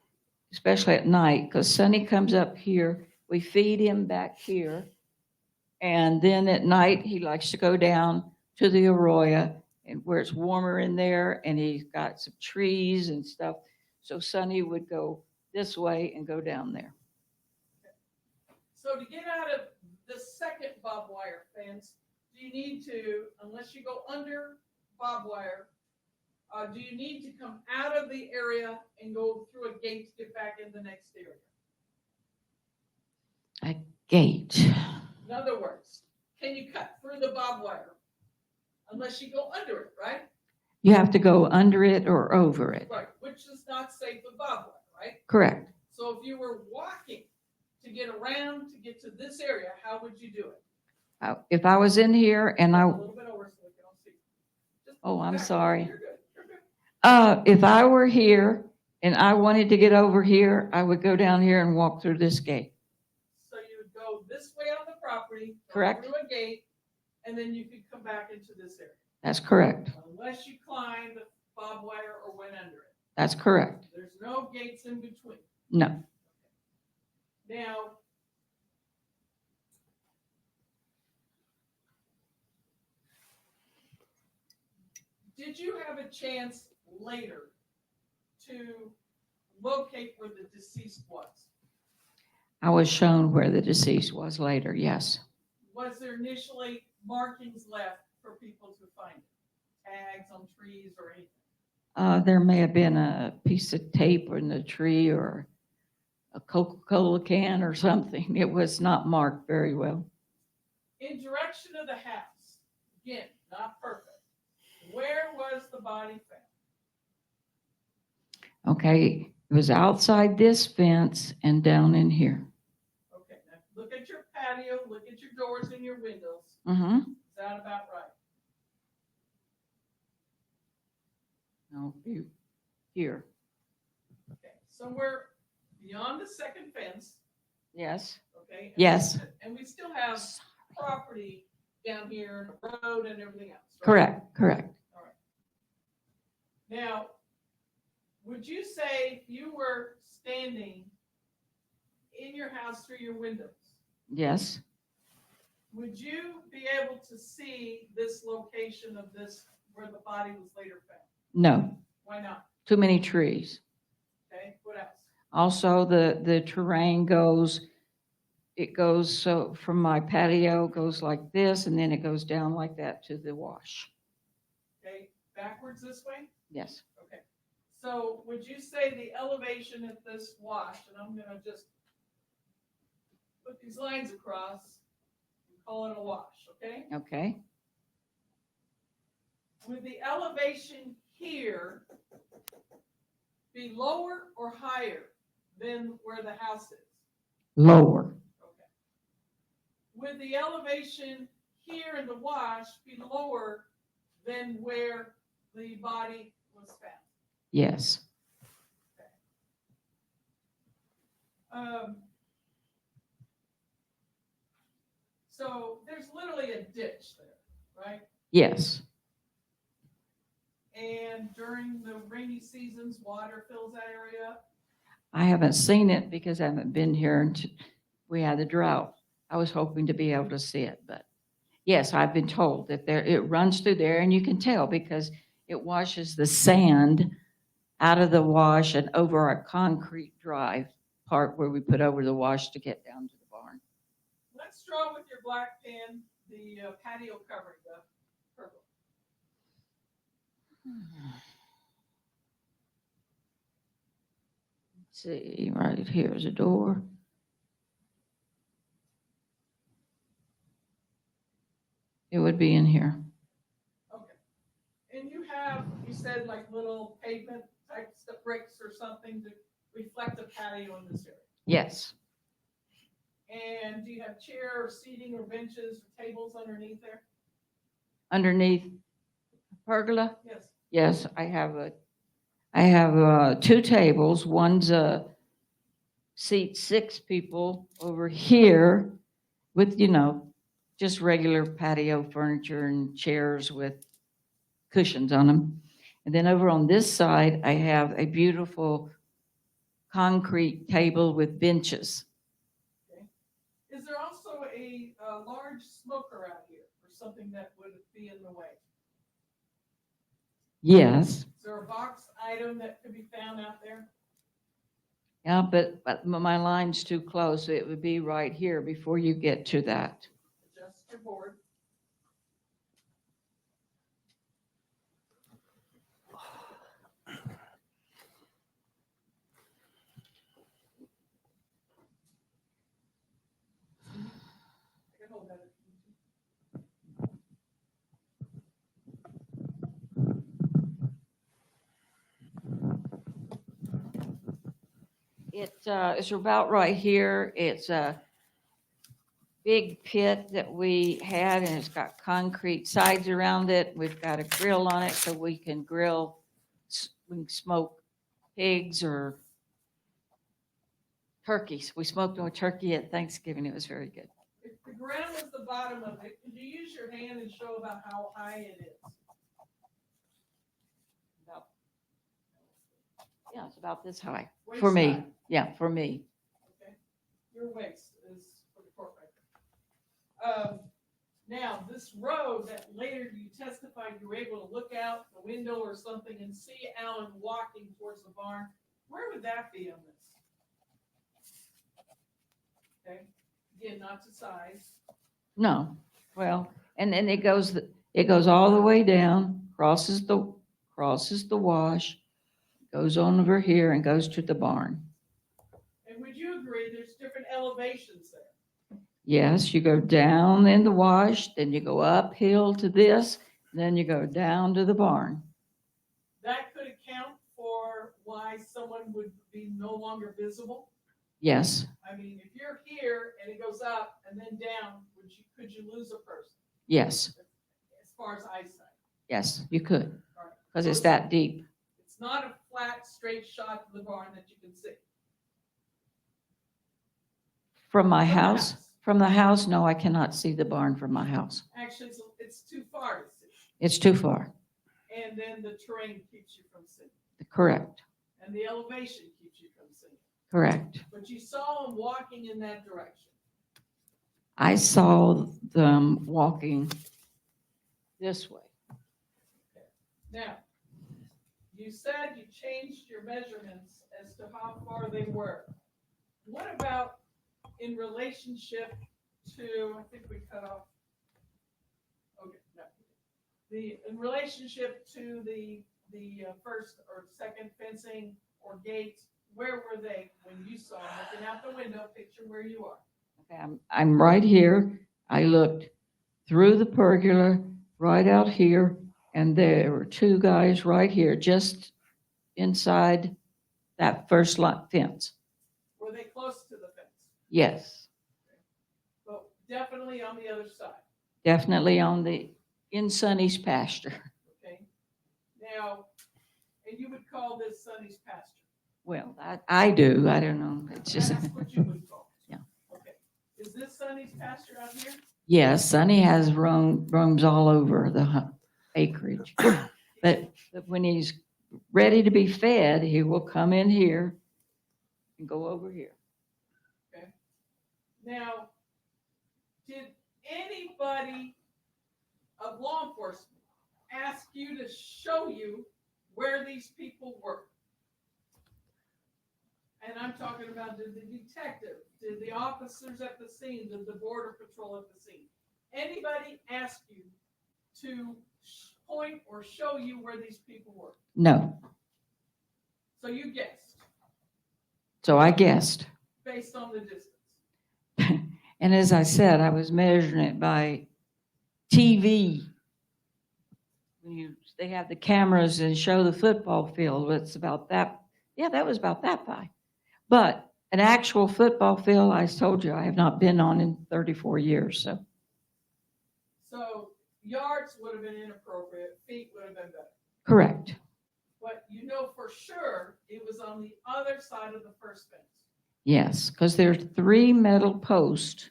especially at night, because Sonny comes up here, we feed him back here. And then at night, he likes to go down to the arroyo and where it's warmer in there, and he's got some trees and stuff. So Sonny would go this way and go down there. So to get out of the second barbed wire fence, do you need to, unless you go under barbed wire, Do you need to come out of the area and go through a gate to get back in the next area? Gate. In other words, can you cut through the barbed wire? Unless you go under it, right? You have to go under it or over it. Right, which is not safe with barbed wire, right? Correct. So if you were walking to get around to get to this area, how would you do it? If I was in here and A little bit over so we can all see. Just Oh, I'm back. sorry. You're good, you're good. If I were here and I wanted to get over here, I would go down here and walk through this gate. So you would go this way on the property. go Correct. Through a gate, and then you could come back into this area. That's correct. Unless you climbed the barbed wire or went under it. That's correct. There's no gates in between. No. Now, did you have a chance later to locate where the deceased was? I was shown where the deceased was later, yes. Was there initially markings left for people to find it? Tags on trees or anything? There may have been a piece of tape in the tree or a Coca-Cola can or something. It was not marked very well. In direction of the house, again, not perfect. Where was the body found? Okay, it was outside this fence and down in here. Okay, now look at your patio, look at your doors and your windows. Mm-hmm. Is that about right? No, here. Okay, somewhere beyond the second fence, Yes. okay? Yes. And we still have property down here, and a road and everything else, right? Correct, correct. All right. Now, would you say if you were standing in your house through your windows, Yes. would you be able to see this location of this, where the body was later found? No, Why not? too many trees. Okay, what else? Also, the terrain goes, it goes, so from my patio goes like this, and then it goes down like that to the wash. Okay, backwards this way? Yes. Okay. So would you say the elevation at this wash, and I'm gonna just put these lines across and call it a wash, okay? Okay. Would the elevation here be lower or higher than where the house is? Lower. Okay. Would the elevation here in the wash be lower than where the body was found? Yes. So there's literally a ditch there, right? Yes. And during the rainy seasons, water fills that area up. I haven't seen it because I haven't been here and we had the drought. I was hoping to be able to see it, but yes, I've been told that there, it runs through there and you can tell because it washes the sand out of the wash and over our concrete drive part where we put over the wash to get down to the barn. Let's draw with your black pen the patio covering, the purple. Let's see, right here's a door. It would be in here. Okay. And you have, you said like little pavement type stuff, bricks or something to reflect the patio in this area. Yes. And do you have chair or seating or benches or tables underneath there? Underneath pergola? Yes. Yes, I have two tables. One's seat 6 people over here with, just regular patio furniture and chairs with cushions on them. And then over on this side, I have a beautiful concrete table with benches. Is there also a large smoker out here or something that would be in the way? Yes. Is there a box item that could be found out there? Yeah, but my line's too close. It would be right here before you get to that. Adjust your board. It's about right here. It's a big pit that we had, and it's got concrete sides around it. We've got a grill on it so we can grill, we can smoke pigs or turkeys. We smoked a turkey at Thanksgiving. It was very good. If the ground is the bottom of it, could you use your hand and show about how high it is? About- Yeah, it's about this high for me. Waist high. Yeah, for me. Okay. Your waist is for the court record. Now, this road that later you testified you were able to look out the window or something and see Alan walking towards the barn, where would that be on this? Okay, again, not to size. No, well, and then it goes all the way down, crosses the wash, goes on over here and goes to the barn. And would you agree there's different elevations there? Yes, you go down in the wash, then you go uphill to this, then you go down to the barn. That could account for why someone would be no longer visible? Yes, I mean, if you're here and it goes up and then down, could you lose a person yes, as far as eyesight? yes, you could, All right. because it's that deep. It's not a flat, straight shot of the barn that you can see. From my From the house, from the house, no, I cannot see the barn from my house. Actually, it's too far to see. It's too far. And then the terrain keeps you from seeing. Correct, And the elevation keeps you from seeing. correct. But you saw them walking in that direction. I saw them walking this way. Now, you said you changed your measurements as to how far they were. What about in relationship to, I think we cut off. Okay, no. In relationship to the first or second fencing or gate, where were they when you saw them? Looking out the window, picture where you are. Okay, I'm right here. I looked through the pergola, right out here, and there were two guys right here, just inside that first lot fence. Were they close to the fence? Yes, But definitely on the other side, definitely in Sonny's pasture. okay? Now, and you would call this Sonny's pasture? Well, I do. I don't know. It's just, That's what you would call it? Yeah. Okay. Is this Sonny's pasture out here? yes, Sonny has roams all over the acreage. But when he's ready to be fed, he will come in here and go over here. Now, did anybody of law enforcement ask you to show you where these people were? And I'm talking about, did the detective, did the officers at the scene, did the border patrol at the scene? Anybody ask you to point or show you where these people were? No, So you guessed so I guessed. based on the distance. And as I said, I was measuring it by TV. They have the cameras and show the football field. It's about that. Yeah, that was about that high. But an actual football field, I told you, I have not been on in 34 years. So So yards would have been inappropriate, feet would have been better. correct. But you know for sure it was on the other side of the first fence. Yes, because there's 3 metal posts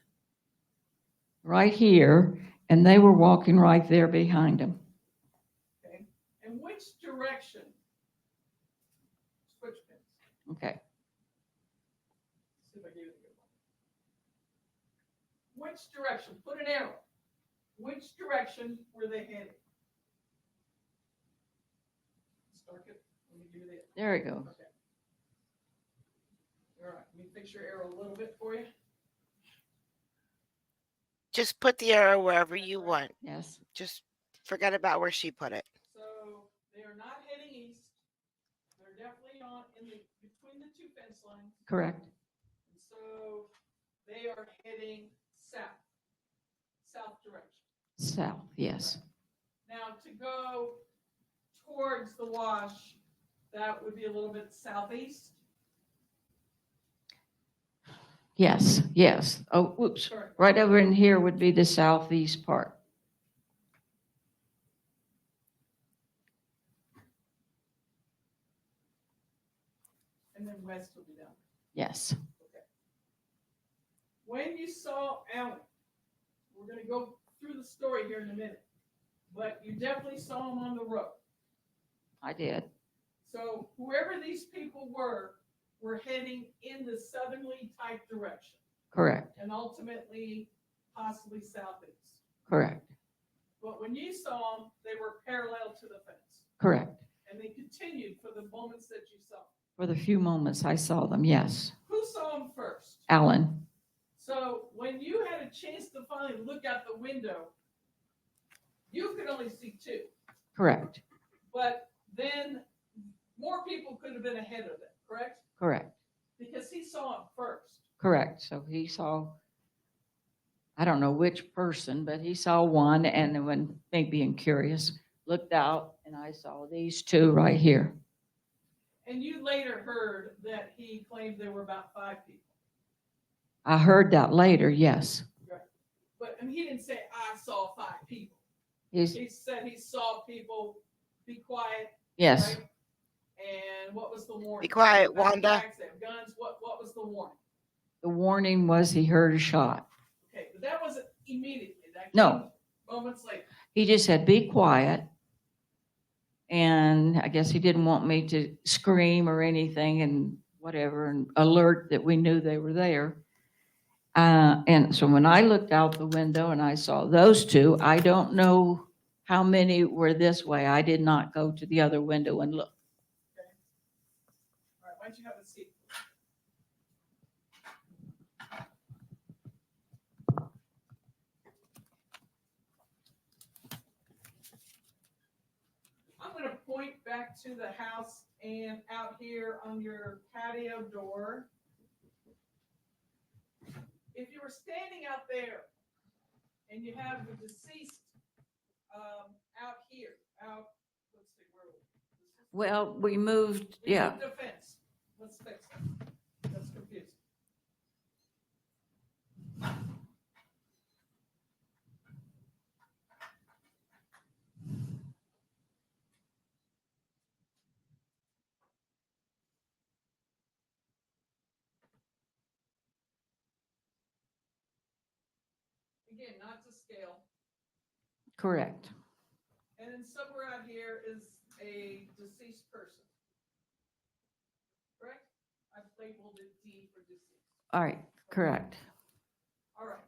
right here, and they were walking right there behind them. Okay, and which direction? Switch fence. Okay. See if I gave it a good one. Which direction? Put an arrow. Which direction were they heading? Start it. Let me give you the. There we go. Okay. All right, let me fix your arrow a little bit for you. Just put the arrow wherever you want. Yes. Just forget about where she put it. So they are not heading east. They're definitely between the two fence lines. Correct. And so they are heading south direction. South, yes. Now to go towards the wash, that would be a little bit southeast. Yes, yes. Oh, whoops. Correct. Right over in here would be the southeast part. And then west will be down. Yes, When you saw Alan, we're gonna go through the story here in a minute, but you definitely saw him on the road. I did. So whoever these people were heading in the southerly type direction Correct, and ultimately possibly southeast. correct, But when you saw them, they were parallel to the fence correct. and they continued for the moments that you saw. For the few moments I saw them, yes. Who saw them first? Alan, So when you had a chance to finally look out the window, you could only see two, correct, but then more people could have been ahead of them, correct? correct, Because he saw him first. correct. So he saw, I don't know which person, but he saw one and then when, me being curious, looked out and I saw these two right here. And you later heard that he claimed there were about 5 people. I heard that later, yes. But and he didn't say, I saw 5 people. He's, He said he saw people, be quiet, yes, right? And what was the warning? Be quiet, Backpacks, Wanda. they have guns, what was the warning? the warning was he heard a shot. Okay, but that wasn't immediately, that No. came moments later. He just said, be quiet. And I guess he didn't want me to scream or anything and whatever and alert that we knew they were there. And so when I looked out the window and I saw those two, I don't know how many were this way. I did not go to the other window and look. All right, why don't you have a seat? I'm gonna point back to the house and out here on your patio door. If you were standing out there and you have the deceased, out here, let's see, where? Well, we moved, We yeah, moved the fence. Let's fix it. That's confusing. Again, not to scale. correct, And then somewhere out here is a deceased person. Correct? I've labeled it D for deceased. all right, correct, All right.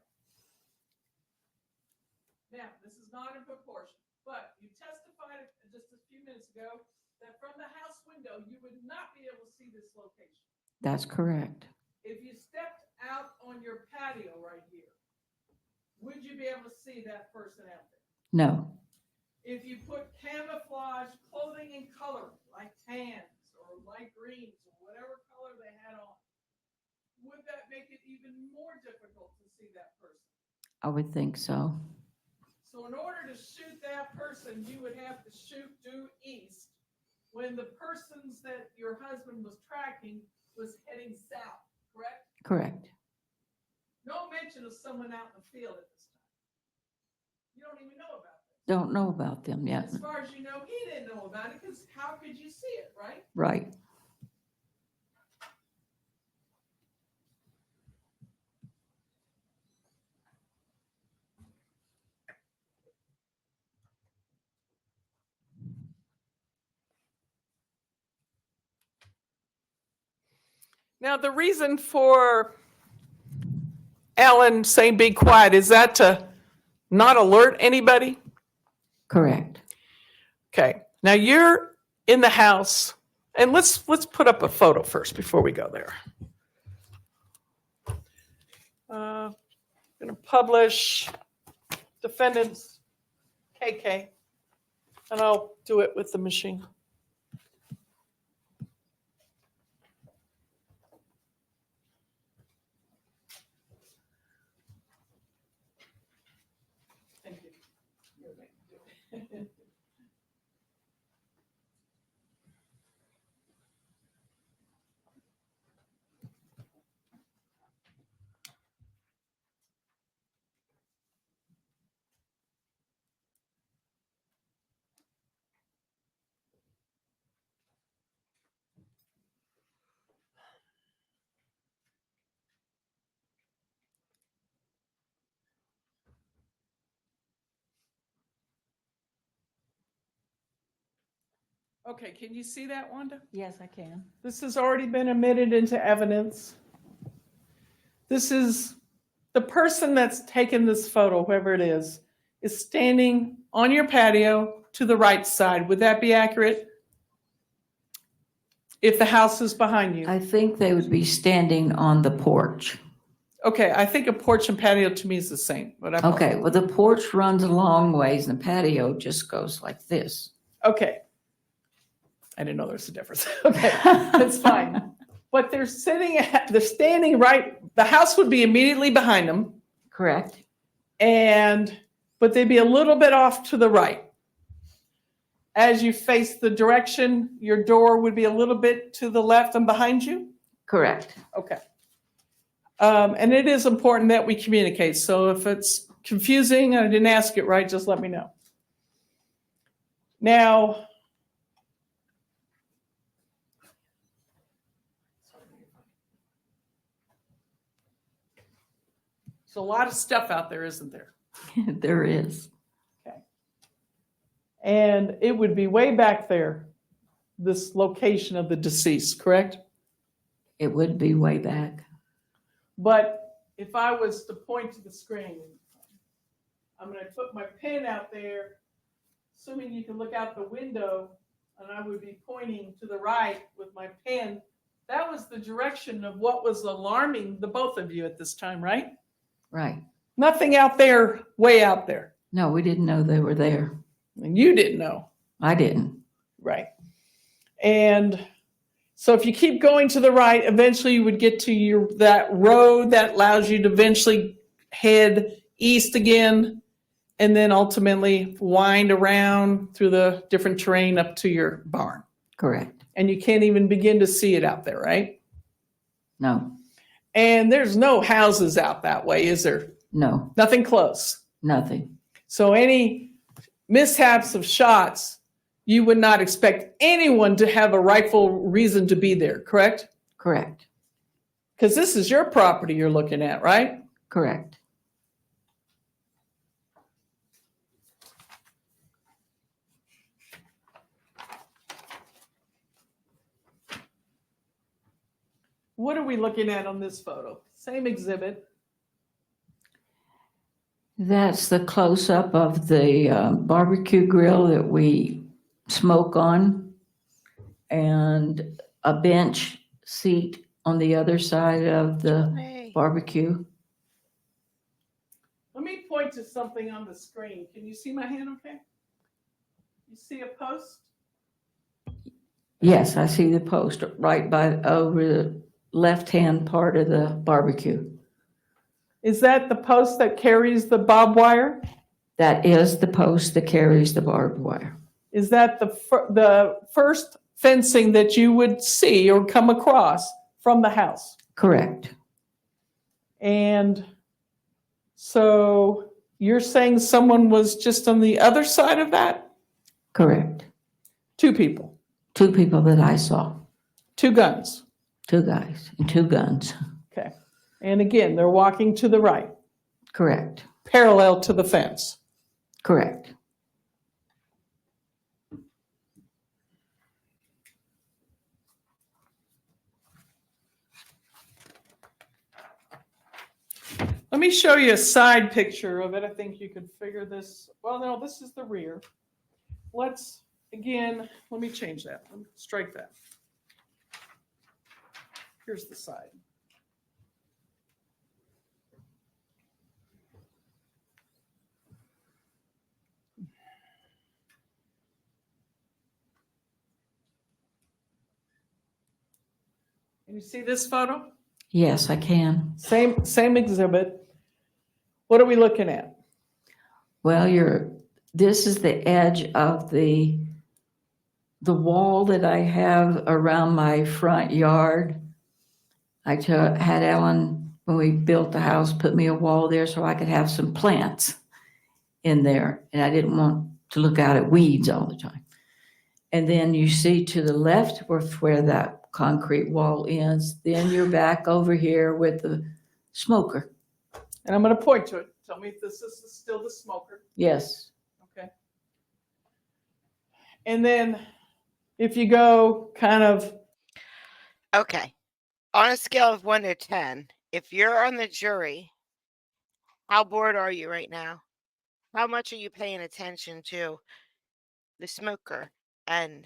Now, this is not in proportion, but you testified just a few minutes ago that from the house window, you would not be able to see this location. that's correct. If you stepped out on your patio right here, would you be able to see that person out there? No, If you put camouflage clothing and color, like tans or light greens or whatever color they had on, would that make it even more difficult to see that person? I would think so. So in order to shoot that person, you would have to shoot due east when the persons that your husband was tracking was heading south, correct? Correct. No mention of someone out in the field at this time. You don't even know about this. Don't know about them yet. As far as you know, he didn't know about it because how could you see it, right? Right. Now, the reason for Alan saying be quiet, is that to not alert anybody? Correct. Okay, now you're in the house, and let's put up a photo first before we go there. Going to publish defendants KK, and I'll do it with the machine. Thank you. Okay, can you see that, Wanda? Yes, I can. This has already been admitted into evidence. This is the person that's taken this photo, whoever it is standing on your patio to the right side. Would that be accurate? If the house is behind you? I think they would be standing on the porch. Okay, I think a porch and patio to me is the same, but I. Okay, well, the porch runs a long ways and the patio just goes like this. Okay. I didn't know there's a difference. Okay, that's fine. But they're standing right, the house would be immediately behind them, Correct, but they'd be a little bit off to the right. As you face the direction, your door would be a little bit to the left and behind you? correct. Okay. And it is important that we communicate. So if it's confusing and I didn't ask it right, just let me know. Now, there's a lot of stuff out there, isn't there? There is. And it would be way back there, this location of the deceased, correct? It would be way back. But if I was to point to the screen, I'm going to put my pen out there, assuming you can look out the window, and I would be pointing to the right with my pen. That was the direction of what was alarming the both of you at this time, right? Right. Nothing out there, way out there. No, we didn't know they were there. And you didn't know. I didn't. Right. And so if you keep going to the right, eventually you would get to that road that allows you to eventually head east again, and then ultimately wind around through the different terrain up to your barn. Correct. And you can't even begin to see it out there, right? No, And there's no houses out that way, is there? no, Nothing close. nothing. So any mishaps of shots, you would not expect anyone to have a rightful reason to be there, correct? Correct. Because this is your property you're looking at, right? Correct. What are we looking at on this photo? Same exhibit. That's the close-up of the barbecue grill that we smoke on, and a bench seat on the other side of the Hey. barbecue. Let me point to something on the screen. Can you see my hand okay? You see a post? Yes, I see the post right over the left-hand part of the barbecue. Is that the post that carries the barbed wire? That is the post that carries the barbed wire. Is that the first fencing that you would see or come across from the house? Correct. And so you're saying someone was just on the other side of that? Correct. Two people, Two people that I saw, two guns. two guys and two guns. Okay. And again, they're walking to the right, Correct. parallel to the fence. Correct. Let me show you a side picture of it. I think you could figure this. Well, no, this is the rear. Again, let me change that. Let me strike that. Here's the side. Can you see this photo? Yes, I can. Same exhibit. What are we looking at? Well, this is the edge of the wall that I have around my front yard. I had Ellen, when we built the house, put me a wall there so I could have some plants in there. And I didn't want to look out at weeds all the time. And then you see to the left where that concrete wall ends, then you're back over here with the smoker. And I'm going to point to it. Tell me if this is still the smoker. Yes, Okay. And then If you go kind of, Okay. On a scale of 1 to 10, if you're on the jury, how bored are you right now? How much are you paying attention to the smoker and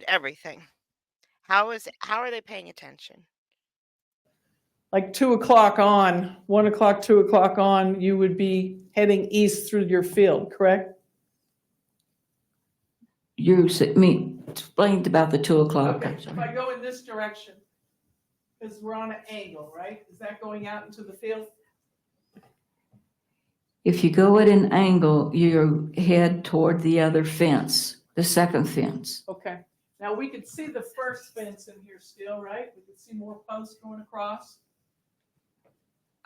everything? How are they paying attention? like 2 o'clock on, 1 o'clock, 2 o'clock on, you would be heading east through your field, correct? Explained about the 2 o'clock. Okay, if I go in this direction, because we're on an angle, right? Is that going out into the field? If you go at an angle, you head toward the other fence, the second fence. Okay. Now we could see the first fence in here still, right? We could see more posts going across.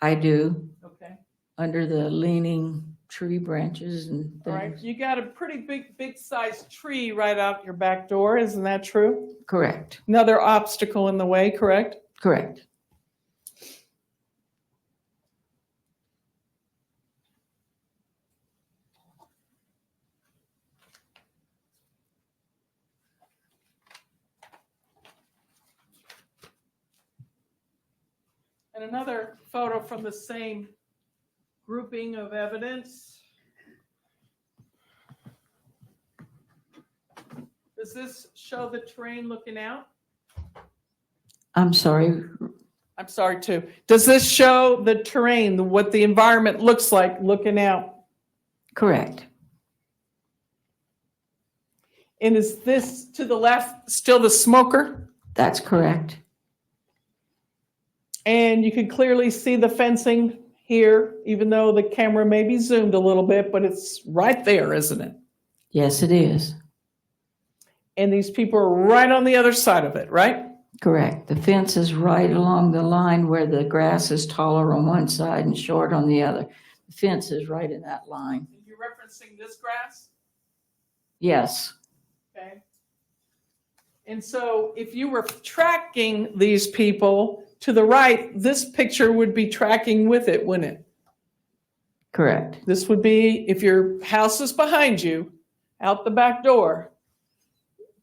I do, Okay. under the leaning tree branches and All right. things. You got a pretty big sized tree right out your back door. Isn't that true? Correct, Another obstacle in the way, correct? correct. And another photo from the same grouping of evidence. Does this show the terrain looking out? I'm sorry, I'm sorry, too. Does this show the terrain, what the environment looks like looking out? correct. And is this to the left still the smoker? That's correct. And you can clearly see the fencing here, even though the camera may be zoomed a little bit, but it's right there, isn't it? Yes, it is. And these people are right on the other side of it, right? Correct. The fence is right along the line where the grass is taller on one side and short on the other. The fence is right in that line. You're referencing this grass? Yes, Okay. And so if you were tracking these people to the right, this picture would be tracking with it, wouldn't it? correct. This would be, if your house is behind you, out the back door,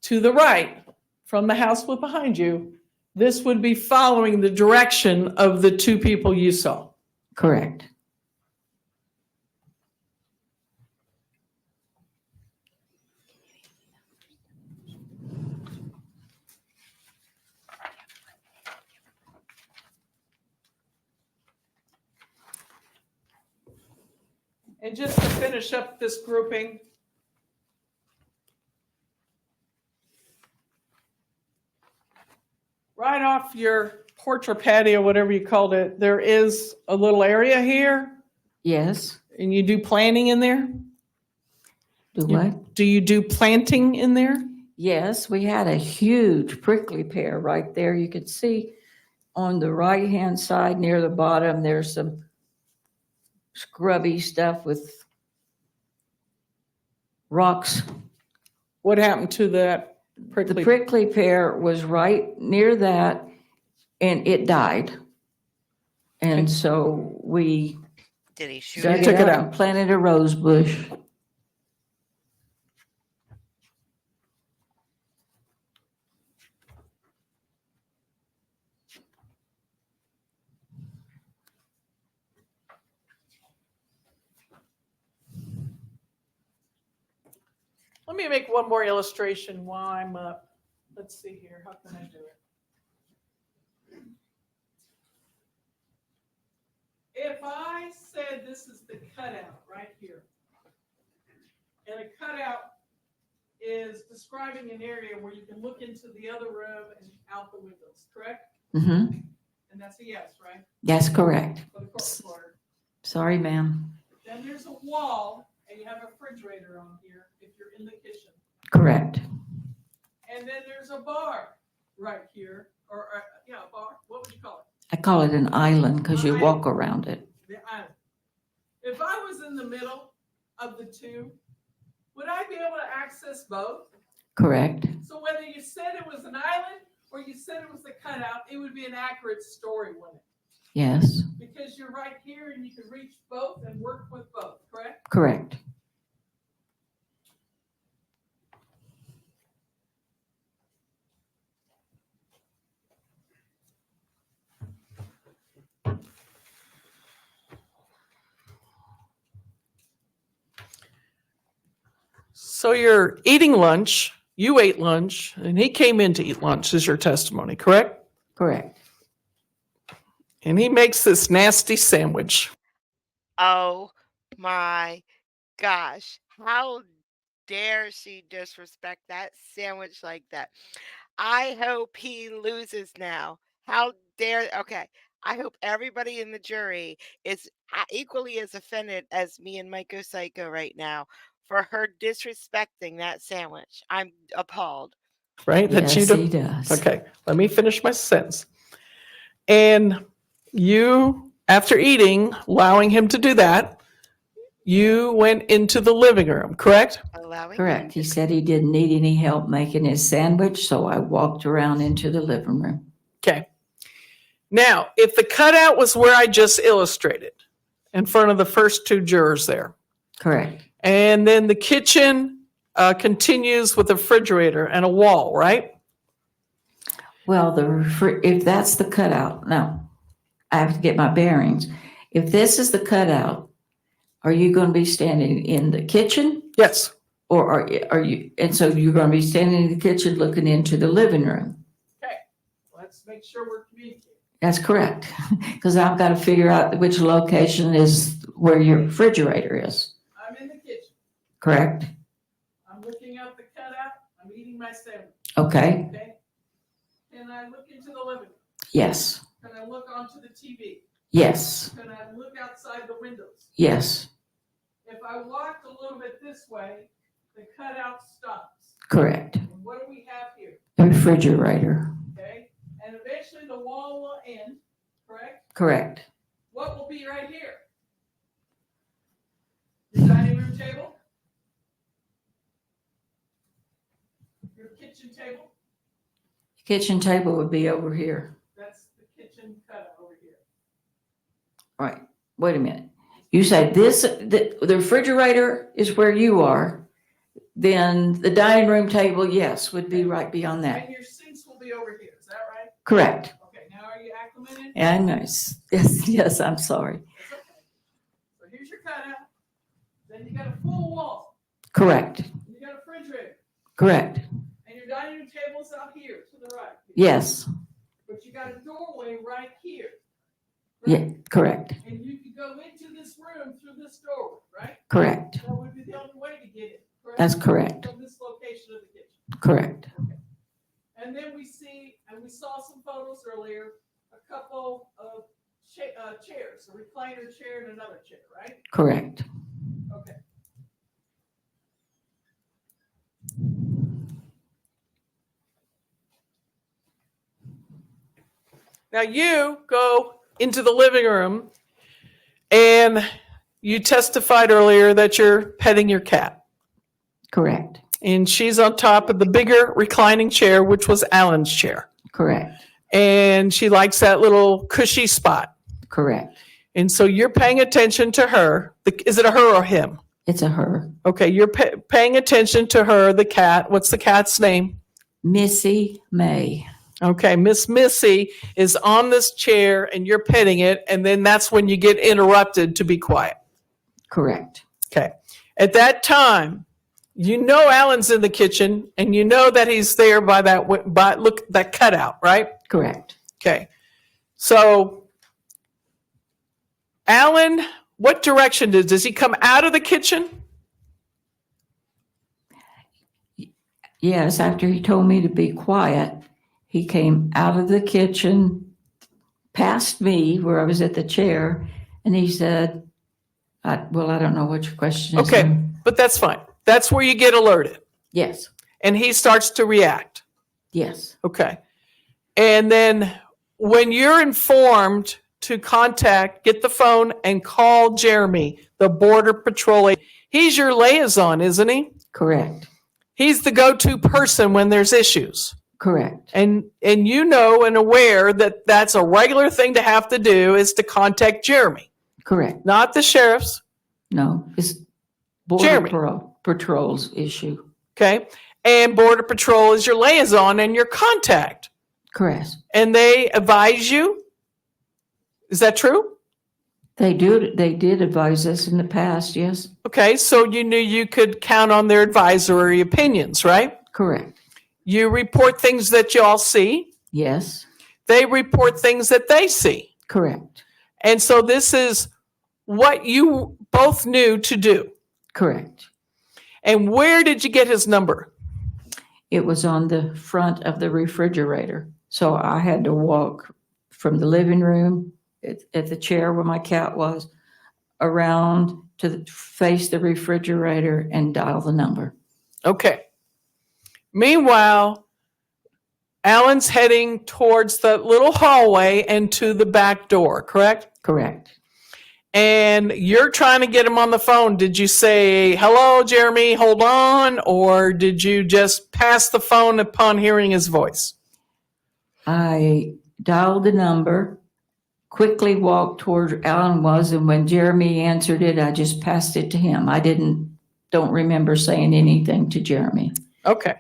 to the right from the house with behind you, this would be following the direction of the two people you saw. Correct. And just to finish up this grouping, right off your porch or patio, whatever you called it, there is a little area here, Yes. and you do planting in there? Do You- what? Do you do planting in there? Yes, we had a huge prickly pear right there. You could see on the right-hand side near the bottom, there's some scrubby stuff with rocks. What happened to that The prickly? prickly pear was right near that and it died. And so we Did he shoot dug it? took it it up out. and planted a rose bush. Let me make one more illustration while I'm up. Let's see here, how can I do it? If I said this is the cutout right here, and a cutout is describing an area where you can look into the other room and out the windows, correct? Mm-hmm. And that's a yes, right? That's correct. For the court reporter. Sorry, ma'am. Then there's a wall, and you have a refrigerator on here if you're in the kitchen. Correct. And then there's a bar right here, or yeah, a bar. What would you call it? I call it an island because you walk around it. The island. If I was in the middle of the two, would I be able to access both? Correct. So whether you said it was an island or you said it was the cutout, it would be an accurate story, wouldn't it? Yes, Because you're right here and you can reach both and work with both, correct? correct. So you're eating lunch, you ate lunch, and he came in to eat lunch, is your testimony, correct? Correct. And he makes this nasty sandwich. Oh my gosh. How dare she disrespect that sandwich like that? I hope he loses now. How dare, okay. I hope everybody in the jury is equally as offended as me and Mike Psycho right now for her disrespecting that sandwich. I'm appalled. Right? That you Yes, don't- he does. Okay, let me finish my sentence. And you, after eating, allowing him to do that, you went into the living room, correct? Allowing Correct. He said he didn't need any help making his sandwich, so I walked around into the living room. Okay. Now, if the cutout was where I just illustrated, in front of the first two jurors there, Correct. and then the kitchen continues with a refrigerator and a wall, right? Well, if that's the cutout, no, I have to get my bearings. If this is the cutout, are you going to be standing in the kitchen? Yes. Or are you, and so you're going to be standing in the kitchen looking into the living room? Okay. Let's make sure we're communicating. That's correct. Because I've got to figure out which location is where your refrigerator is. I'm in the kitchen. Correct? I'm looking out the cutout. I'm eating my sandwich. Okay. Okay. Can I look into the living room? Yes. Can I look onto the TV? Yes. Can I look outside the windows? Yes. If I walked a little bit this way, the cutout stops. Correct. And what do we have here? The refrigerator. Okay. And eventually the wall will end, correct? Correct. What will be right here? Your dining room table? Your kitchen table? Kitchen table would be over here. That's the kitchen cutout over here. Right. Wait a minute. You say the refrigerator is where you are, then the dining room table, yes, would be right beyond that. And your sinks will be over here, is that right? Correct. Okay, now are you acclimated? And nice. Yes, yes, I'm sorry. That's okay. So here's your cutout. Then you got a full wall. Correct. And you got a refrigerator. Correct. And your dining room table's out here to the right. Yes. But you got a doorway right here. Yeah, correct. And you can go into this room through this doorway, right? Correct. That would be the only way to get in, correct? That's correct. From this location of the kitchen. Correct. And then we see, and we saw some photos earlier, a couple of chairs, a recliner chair and another chair, right? Correct. Okay. Now you go into the living room and you testified earlier that you're petting your cat. Correct. And she's on top of the bigger reclining chair, which was Alan's chair. Correct. And she likes that little cushy spot. Correct. And so you're paying attention to her. Is it a her or him? It's a her. Okay, you're paying attention to her, the cat. What's the cat's name? Missy May. Okay, Miss Missy is on this chair and you're petting it, and then that's when you get interrupted to be quiet. Correct. Okay. At that time, you know Alan's in the kitchen and you know that he's there by that cutout, right? Correct. Okay. So Alan, what direction does he come out of the kitchen? Yes, after he told me to be quiet, he came out of the kitchen, past me where I was at the chair, and he said, I don't know what your question is. Okay, but that's fine. That's where you get alerted. Yes. And he starts to react. Yes. Okay. And then when you're informed to get the phone and call Jeremy, the Border Patrol agent, he's your liaison, isn't he? Correct. He's the go-to person when there's issues. Correct. And you know and aware that that's a regular thing to have to do is to contact Jeremy, Correct. not the sheriff's, No, it's Jeremy. Border Patrol's issue. okay? And Border Patrol is your liaison and your contact. Correct. And they advise you. Is that true? They did advise us in the past, yes, Okay, so you knew you could count on their advisory opinions, right? correct, You report things that you all see. yes, They report things that they see. correct, And so this is what you both knew to do. correct. And where did you get his number? It was on the front of the refrigerator. So I had to walk from the living room at the chair where my cat was around to face the refrigerator and dial the number. Okay. Meanwhile, Alan's heading towards the little hallway and to the back door, correct? Correct. And you're trying to get him on the phone. Did you say, hello, Jeremy, hold on? Or did you just pass the phone upon hearing his voice? I dialed the number, quickly walked toward where Alan was, and when Jeremy answered it, I just passed it to him. I don't remember saying anything to Jeremy. Okay.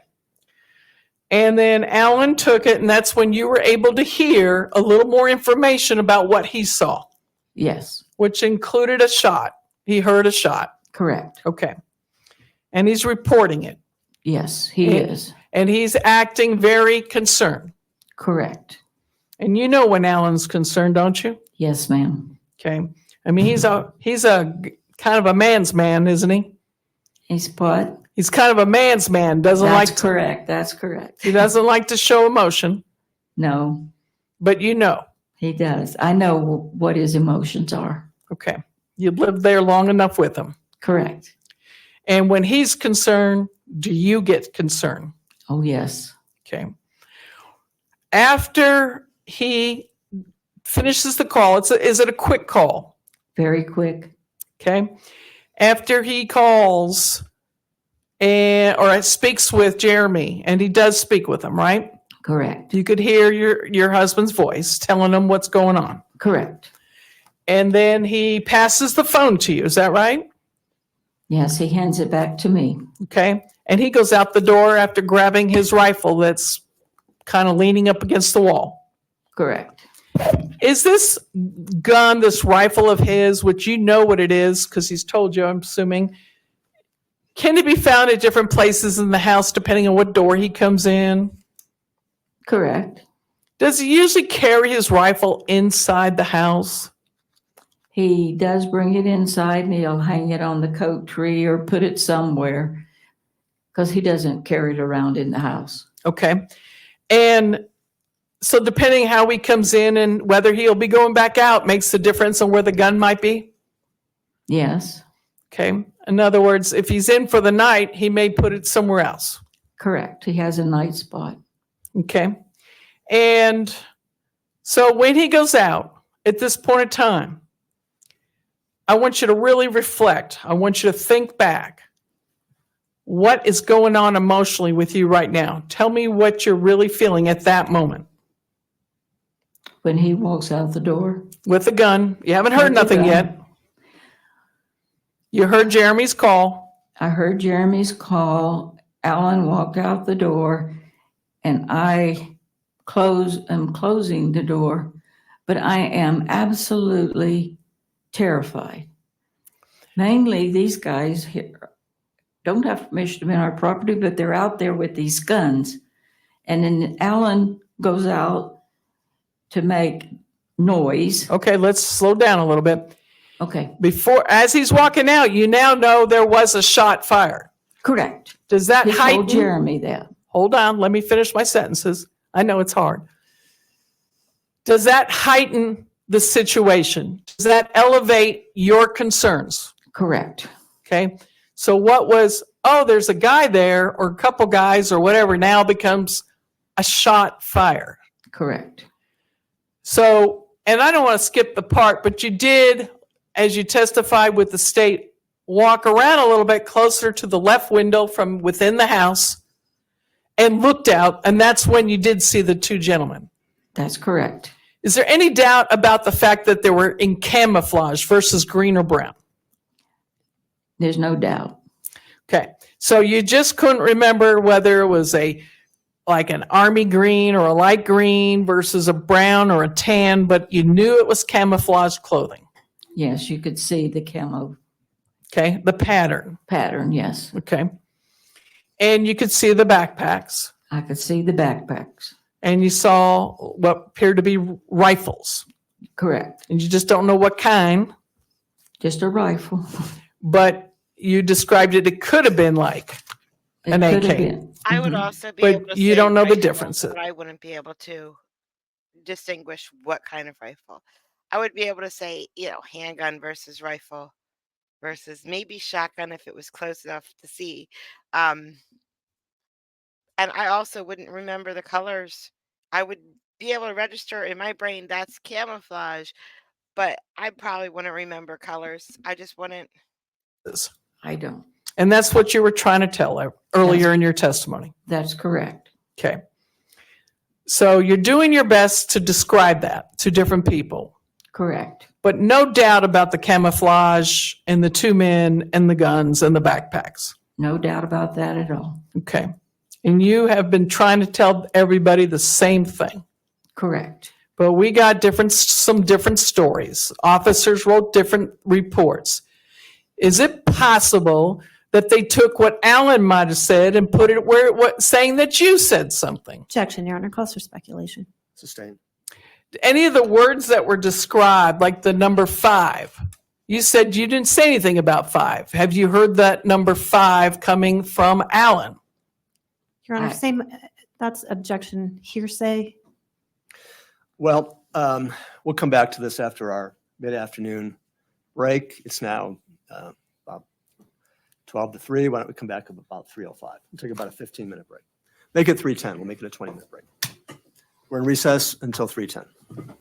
And then Alan took it, and that's when you were able to hear a little more information about what he saw, Yes, which included a shot. He heard a shot. correct. Okay. And he's reporting it. Yes, he Yeah. is. And he's acting very concerned. Correct. And you know when Alan's concerned, don't you? Yes, ma'am. Okay. I mean, he's a kind of a man's man, isn't he? He's what? He's kind of a man's man. That's correct. That's correct. He doesn't like to show emotion, No, but you know. he does. I know what his emotions are. Okay. You've lived there long enough with him. Correct. And when he's concerned, do you get concerned? Oh, yes. Okay. After he finishes the call, is it a quick call? Very quick. Okay. After he calls or speaks with Jeremy, and he does speak with him, right? Correct. You could hear your husband's voice telling him what's going on. Correct. And then he passes the phone to you. Is that right? Yes, he hands it back to me. Okay. And he goes out the door after grabbing his rifle that's kind of leaning up against the wall. Correct. Is this gun, this rifle of his, which you know what it is because he's told you, I'm assuming, can it be found at different places in the house depending on what door he comes in? Correct. Does he usually carry his rifle inside the house? He does bring it inside and he'll hang it on the coat tree or put it somewhere because he doesn't carry it around in the house. Okay. And so depending how he comes in and whether he'll be going back out makes the difference on where the gun might be? Yes. Okay. In other words, if he's in for the night, he may put it somewhere else. Correct. He has a night spot. Okay. And so when he goes out at this point in time, I want you to really reflect. I want you to think back. What is going on emotionally with you right now? Tell me what you're really feeling at that moment. When he walks out the door, With the gun. You haven't heard With the nothing gun. yet. You heard Jeremy's call. I heard Jeremy's call. Alan walked out the door and I am closing the door, but I am absolutely terrified. Mainly these guys here don't have permission to be on our property, but they're out there with these guns. And then Alan goes out to make noise. Okay, let's slow down a little bit. Okay, As he's walking out, you now know there was a shot fired. correct. Does that He heighten? told Jeremy that. Hold on, let me finish my sentences. I know it's hard. Does that heighten the situation? Does that elevate your concerns? Correct. Okay. So what was, oh, there's a guy there or a couple guys or whatever now becomes a shot fired. Correct. So, and I don't want to skip the part, but you did, as you testified with the state, walk around a little bit closer to the left window from within the house and looked out, and that's when you did see the two gentlemen. That's correct. Is there any doubt about the fact that they were in camouflage versus green or brown? There's no doubt. Okay, so you just couldn't remember whether it was like an army green or a light green versus a brown or a tan, but you knew it was camouflage clothing. Yes, you could see the camo Okay, the pattern. pattern, yes. Okay. And you could see the backpacks, I could see the backpacks. and you saw what appeared to be rifles, Correct. and you just don't know what kind, Just a rifle. but you described it, it could have been like, It An could have AK. been. I would Mhm. also be But able to you say don't know the rifle, differences. but I wouldn't be able to distinguish what kind of rifle. I would be able to say, handgun versus rifle versus maybe shotgun if it was close enough to see. Um, and I also wouldn't remember the colors. I would be able to register in my brain that's camouflage, but I probably wouldn't remember colors. I just wouldn't. I don't. and that's what you were trying to tell earlier in your testimony. That's correct. Okay. So you're doing your best to describe that to different people, Correct. but no doubt about the camouflage and the two men and the guns and the backpacks. No doubt about that at all. Okay. And you have been trying to tell everybody the same thing, Correct. but we got some different stories. Officers wrote different reports. Is it possible that they took what Alan might have said and put it where it was, saying that you said something? Objection, Your Honor, calls for speculation. Sustained. Any of the words that were described, like the number 5, you said you didn't say anything about 5. Have you heard that number 5 coming from Alan? Your Honor, I- same, that's objection hearsay. Well, we'll come back to this after our mid-afternoon break. It's now about 12 to 3. Why don't we come back at about 3:05? We'll take about a 15-minute break. Make it 3:10. We'll make it a 20-minute break. We're in recess until 3:10.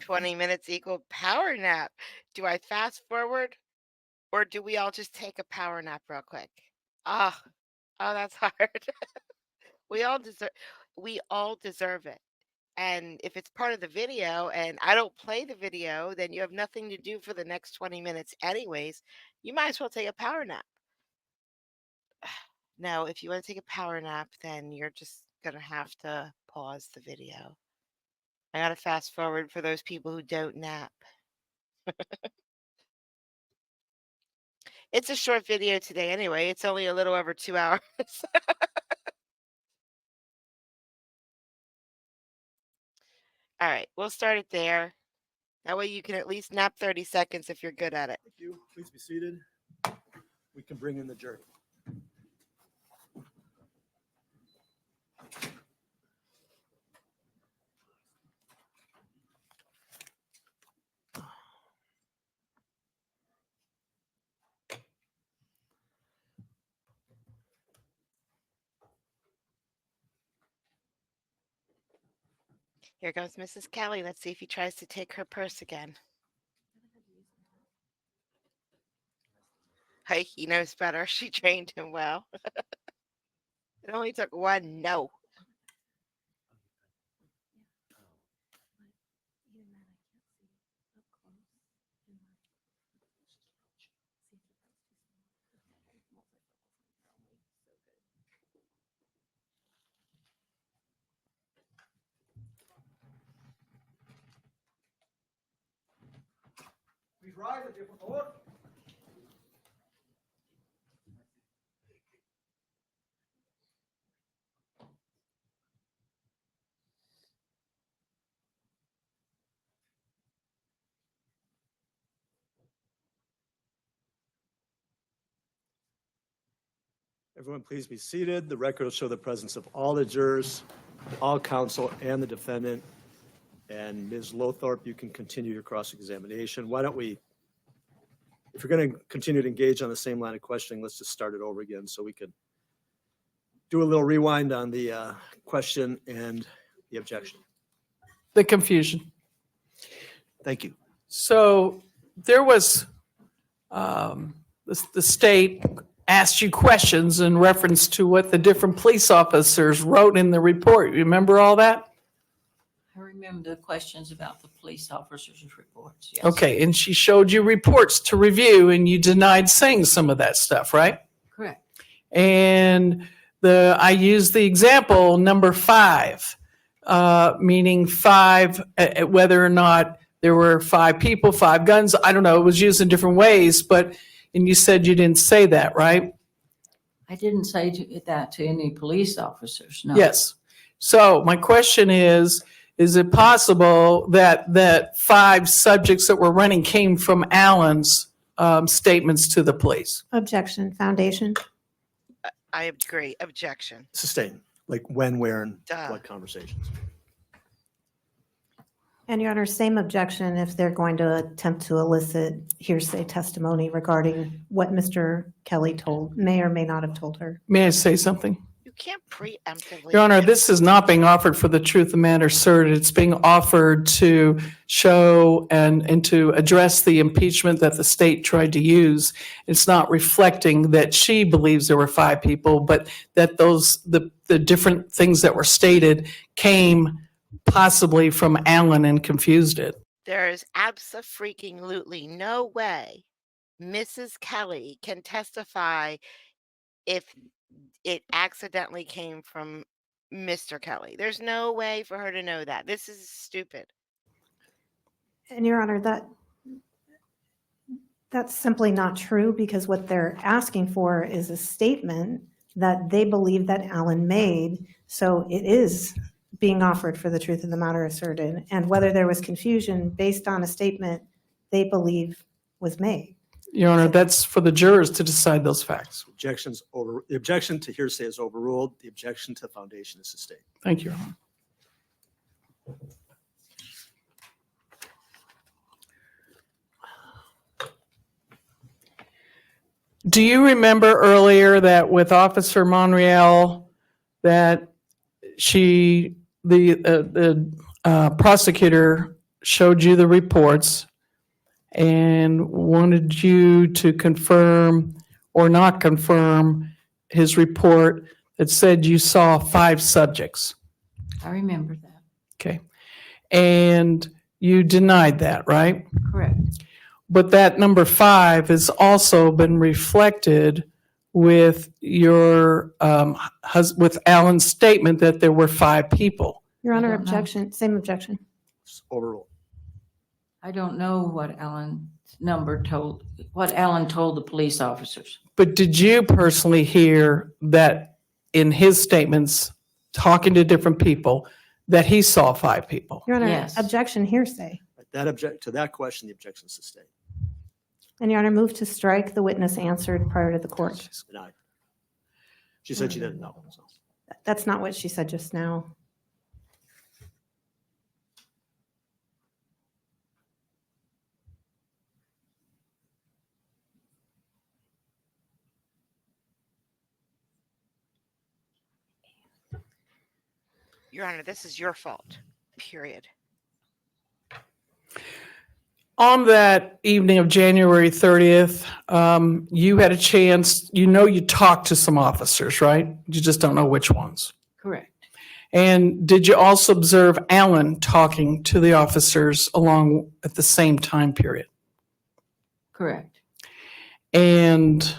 20 minutes equal power nap. Do I fast forward or do we all just take a power nap real quick? Oh, that's hard. we all deserve it. And if it's part of the video and I don't play the video, then you have nothing to do for the next 20 minutes anyways. You might as well take a power nap. No, if you want to take a power nap, then you're just going to have to pause the video. I got to fast forward for those people who don't nap. It's a short video today anyway. It's only a little over 2 hours. All right, we'll start it there. That way you can at least nap 30 seconds if you're good at it. Thank you. Please be seated. We can bring in the jury. Here goes Mrs. Kelly. Let's see if he tries to take her purse again. Hey, he knows better. She trained him well. It only took one no. Please rise if you favor. Everyone, please be seated. The record will show the presence of all the jurors, all counsel, and the defendant. And Ms. Lothorpe, you can continue your cross-examination. Why don't we, if you're going to continue to engage on the same line of questioning, let's just start it over again so we could do a little rewind on the question and the objection. The confusion. Thank you. So there was, the state asked you questions in reference to what the different police officers wrote in the report. You remember all that? I remember the questions about the police officers' reports, yes. Okay, and she showed you reports to review and you denied saying some of that stuff, right? Correct. And I used the example number 5, meaning 5, whether or not there were 5 people, 5 guns. I don't know, it was used in different ways, and you said you didn't say that, right? I didn't say that to any police officers, no. Yes. So my question is it possible that 5 subjects that were running came from Alan's statements to the police? Objection, foundation. I agree. Objection. Sustained, like when, where, and Duh. what conversations. And Your Honor, same objection if they're going to attempt to elicit hearsay testimony regarding what Mr. Kelly may or may not have told her. May I say something? You can't preemptively. Your Honor, this is not being offered for the truth of the matter asserted. It's being offered to show and to address the impeachment that the state tried to use. It's not reflecting that she believes there were 5 people, but that the different things that were stated came possibly from Alan and confused it. There is abso-freaking-lutely no way Mrs. Kelly can testify if it accidentally came from Mr. Kelly. There's no way for her to know that. This is stupid. And Your Honor, that's simply not true because what they're asking for is a statement that they believe that Alan made. So it is being offered for the truth of the matter asserted, and whether there was confusion based on a statement they believe was made. Your Honor, that's for the jurors to decide those facts. The objection to hearsay is overruled. The objection to foundation is sustained. Thank you, Your Honor. Do you remember earlier that with Officer Monreal, that the prosecutor showed you the reports and wanted you to confirm or not confirm his report that said you saw 5 subjects? I remember that, Okay. And you denied that, right? correct. But that number 5 has also been reflected with your with Alan's statement that there were 5 people. Your Honor, don't know. objection, same objection. It's overruled. I don't know what Alan told the police officers. But did you personally hear that in his statements, talking to different people, that he saw 5 people? Your Honor, Yes. objection, hearsay. To that question, the objection is sustained. And Your Honor, move to strike the witness answered prior to the court. Denied. She said she didn't know. So. That's not what she said just now. Your Honor, this is your fault. Period. On that evening of January 30th, you had a chance, you talked to some officers, right? You just don't know which ones. Correct. And did you also observe Alan talking to the officers along at the same time period? Correct. And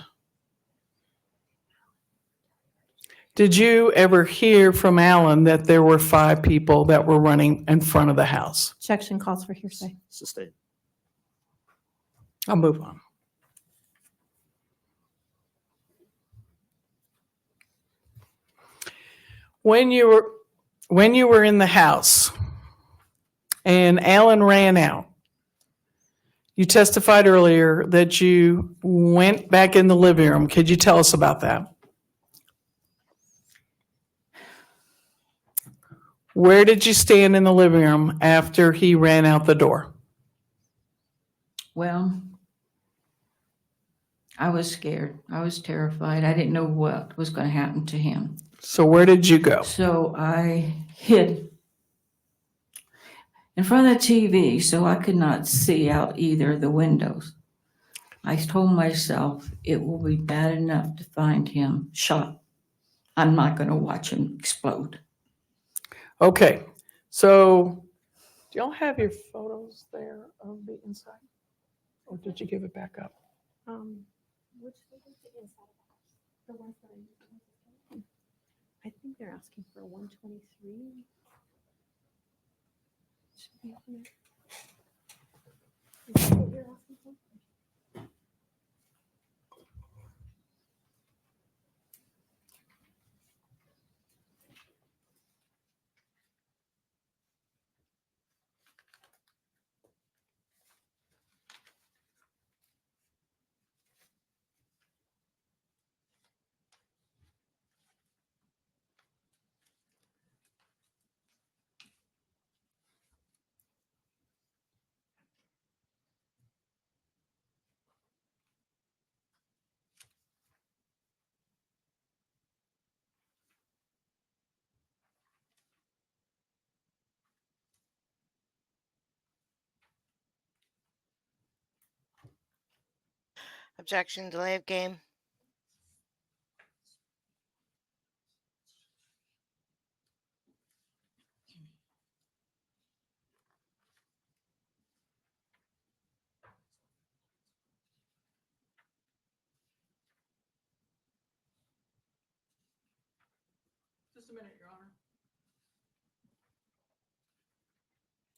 did you ever hear from Alan that there were 5 people that were running in front of the house? Objection calls for hearsay. Sustained. I'll move on. When you were in the house and Alan ran out, you testified earlier that you went back in the living room. Could you tell us about that? Where did you stand in the living room after he ran out the door? Well, I was scared. I was terrified. I didn't know what was going to happen to him. So where did you go? So I hid in front of the TV so I could not see out either of the windows. I told myself it will be bad enough to find him shot. I'm not going to watch him explode. Okay, so do y'all have your photos there of the inside? Or did you give it back up? Which was the inside of the house? The ones that I used. I think they're asking for 123. Should be on there. Objection, delay of game. Just a minute, Your Honor.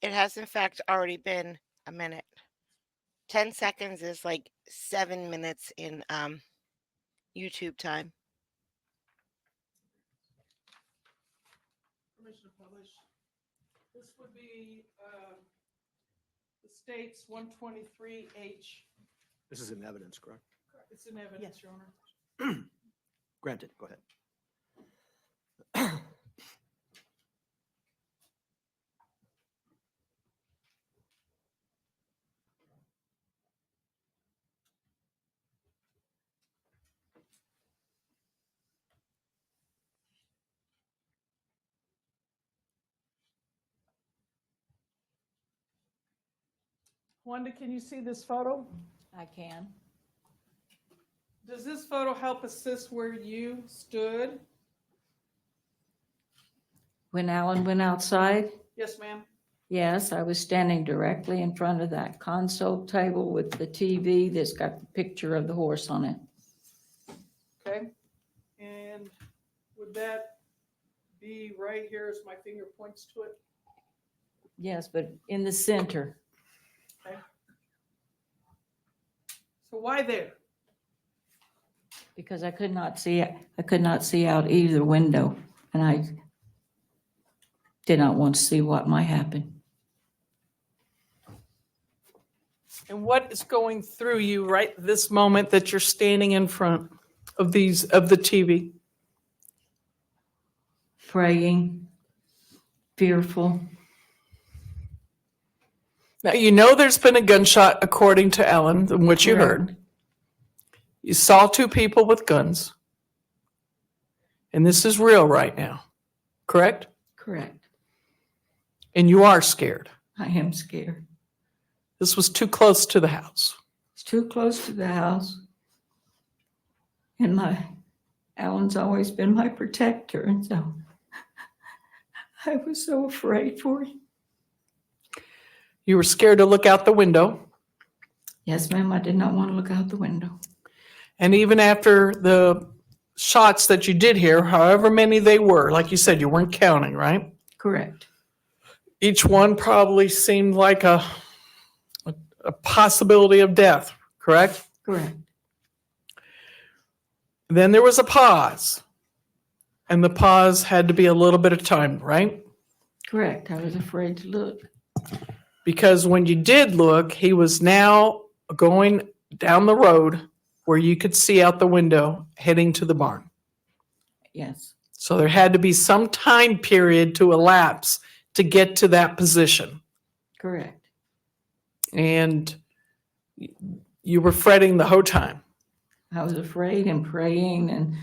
It has in fact already been a minute. 10 seconds is like 7 minutes in YouTube time. Permission to publish. This would be the state's 123H. This is in evidence, correct? It's in evidence, Your Honor. Granted, go ahead. Wanda, can you see this photo? I can. Does this photo help assist where you stood? When Alan went outside, Yes, ma'am. yes, I was standing directly in front of that console table with the TV that's got the picture of the horse on it. Okay. And would that be right here as my finger points to it? Yes, but in the center. So why there? Because I could not see out either window, and I did not want to see what might happen. And what is going through you right this moment that you're standing in front of the TV? Praying, fearful. Now, you know there's been a gunshot according to Ellen and what you Correct. heard. You saw two people with guns. And this is real right now, correct? Correct. And you are scared. I am scared. This was too close to the house. It's too close to the house. And Alan's always been my protector, and so I was so afraid for him. You were scared to look out the window. Yes, ma'am, I did not want to look out the window. And even after the shots that you did hear, however many they were, like you said, you weren't counting, right? Correct. Each one probably seemed like a possibility of death, correct? Correct. Then there was a pause. And the pause had to be a little bit of time, right? Correct. I was afraid to look. Because when you did look, he was now going down the road where you could see out the window heading to the barn. Yes. So there had to be some time period to elapse to get to that position. Correct. And you were fretting the whole time. I was afraid and praying, and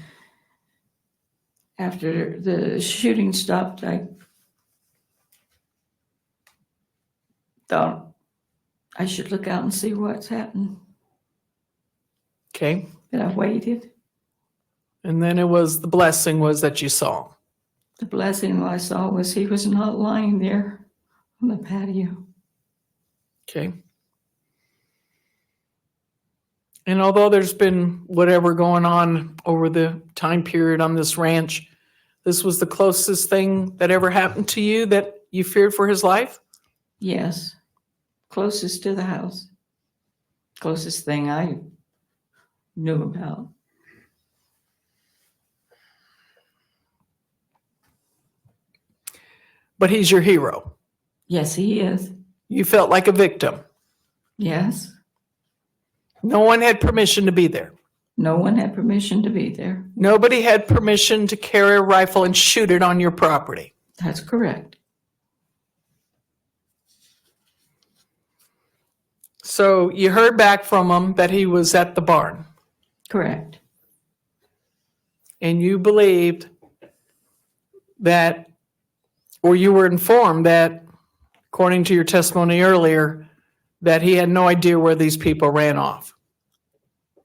after the shooting stopped, I thought I should look out and see what's happened. Okay. But I waited. And then the blessing was that you saw. The blessing I saw was he was not lying there on the patio. Okay. And although there's been whatever going on over the time period on this ranch, this was the closest thing that ever happened to you that you feared for his life? Yes, closest to the house. Closest thing I knew about. But he's your hero. Yes, he is. You felt like a victim. Yes. No one had permission to be there. No one had permission to be there. Nobody had permission to carry a rifle and shoot it on your property. That's correct. So you heard back from him that he was at the barn, Correct. and you believed that, or you were informed that, according to your testimony earlier, that he had no idea where these people ran off.